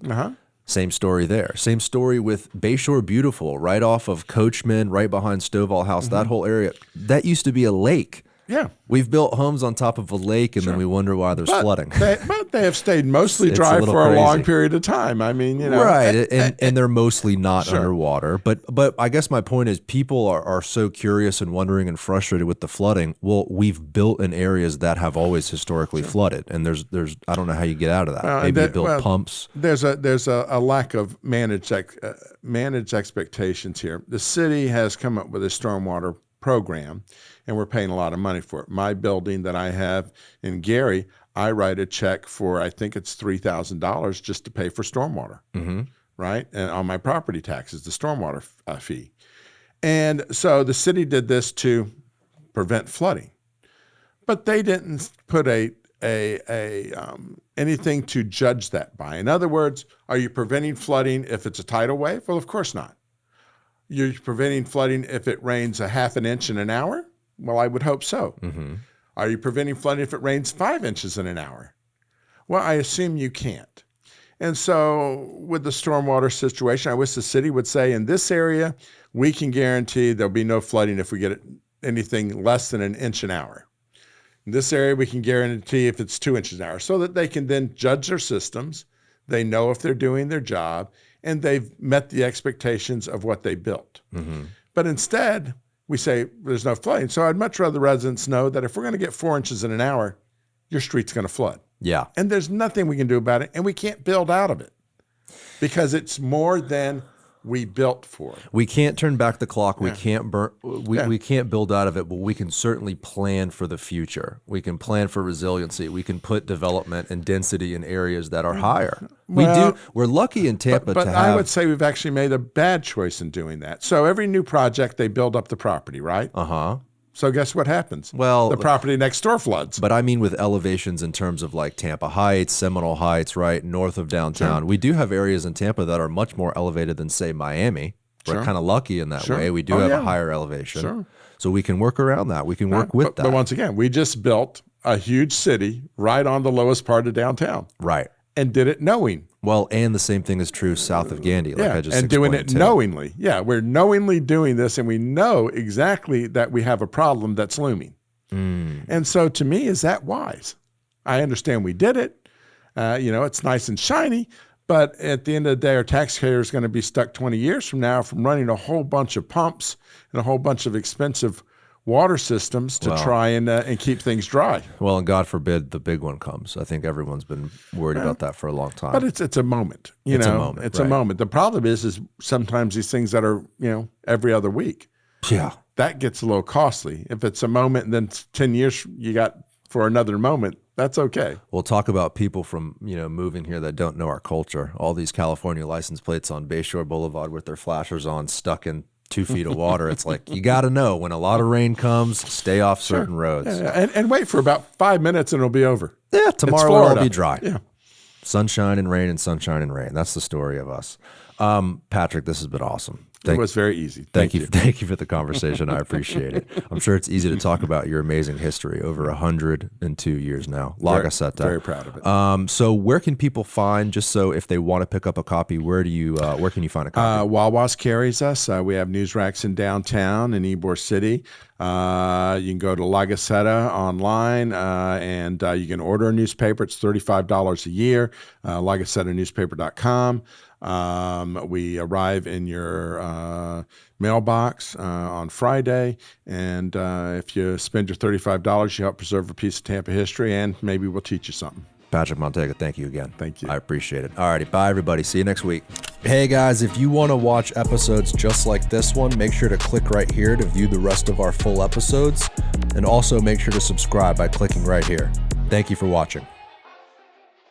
Same story there. Same story with Bayshore Beautiful, right off of Coachman, right behind Stovall House, that whole area. That used to be a lake. Yeah. We've built homes on top of a lake, and then we wonder why there's flooding. But they have stayed mostly dry for a long period of time. I mean, Right, and they're mostly not underwater. But I guess my point is people are so curious and wondering and frustrated with the flooding. Well, we've built in areas that have always historically flooded, and there's I don't know how you get out of that. Maybe you build pumps. There's a lack of managed expectations here. The city has come up with a stormwater program, and we're paying a lot of money for it. My building that I have in Gary, I write a check for, I think it's $3,000 just to pay for stormwater, right? And on my property taxes, the stormwater fee. And so the city did this to prevent flooding, but they didn't put anything to judge that by. In other words, are you preventing flooding if it's a tidal wave? Well, of course not. You're preventing flooding if it rains a half an inch in an hour? Well, I would hope so. Are you preventing flooding if it rains 5 inches in an hour? Well, I assume you can't. And so with the stormwater situation, I wish the city would say, in this area, we can guarantee there'll be no flooding if we get anything less than an inch an hour. In this area, we can guarantee if it's 2 inches an hour, so that they can then judge their systems. They know if they're doing their job, and they've met the expectations of what they built. But instead, we say there's no flooding. So I'd much rather residents know that if we're going to get 4 inches in an hour, your street's going to flood. Yeah. And there's nothing we can do about it, and we can't build out of it because it's more than we built for. We can't turn back the clock. We can't we can't build out of it, but we can certainly plan for the future. We can plan for resiliency. We can put development and density in areas that are higher. We're lucky in Tampa but to have. I would say we've actually made a bad choice in doing that. So every new project, they build up the property, right? So guess what happens? Well, the property next door floods. But I mean with elevations in terms of like Tampa Heights, Seminole Heights, right, north of downtown. We do have areas in Tampa that are much more elevated than, say, Miami. We're kind of lucky in that way. We do have a higher elevation. So we can work around that. We can work with that. But once again, we just built a huge city right on the lowest part of downtown. Right. And did it knowing. Well, and the same thing is true south of Gandy, like I just and explained doing it too. knowingly. Yeah, we're knowingly doing this, and we know exactly that we have a problem that's looming. And so to me, is that wise? I understand we did it. It's nice and shiny, But at the end of the day, our taxpayer is going to be stuck 20 years from now from running a whole bunch of pumps and a whole bunch of expensive water systems to try and keep things dry. Well, and God forbid the big one comes. I think everyone's been worried about that for a long time. But it's a moment. It's a moment. The problem is sometimes these things that are, every other week. Yeah. That gets a little costly. If it's a moment and then 10 years you got for another moment, that's okay. We'll talk about people from, moving here that don't know our culture. All these California license plates on Bayshore Boulevard with their flashers on, stuck in 2 feet of water. It's like, you got to know when a lot of rain comes, stay off certain roads. Yeah. And wait for about 5 minutes and it'll be over. Yeah, tomorrow it'll all be dry. Yeah. Sunshine and rain and sunshine and rain. That's the story of us. Patrick, this has been awesome. It was very easy. Thank you. Thank you for the conversation. I appreciate it. I'm sure it's easy to talk about your amazing history over 102 years now. La Gaceta. Very proud of it. So where can people find, just so if they want to pick up a copy, where can you find a copy? Wawa's carries us. We have news racks in downtown in Ybor City. You can go to La Gaceta online and you can order a newspaper. It's $35 a year. LaGacetaNewspaper.com. We arrive in your mailbox on Friday, and if you spend your $35, you help preserve a piece of Tampa history, and maybe we'll teach you something. Patrick Manteiga, thank you again. Thank you. I appreciate it. All righty, bye everybody. See you next week. Hey guys, if you want to watch episodes just like this one, make sure to click right here to view the rest of our full episodes, and also make sure to subscribe by clicking right here. Thank you for watching.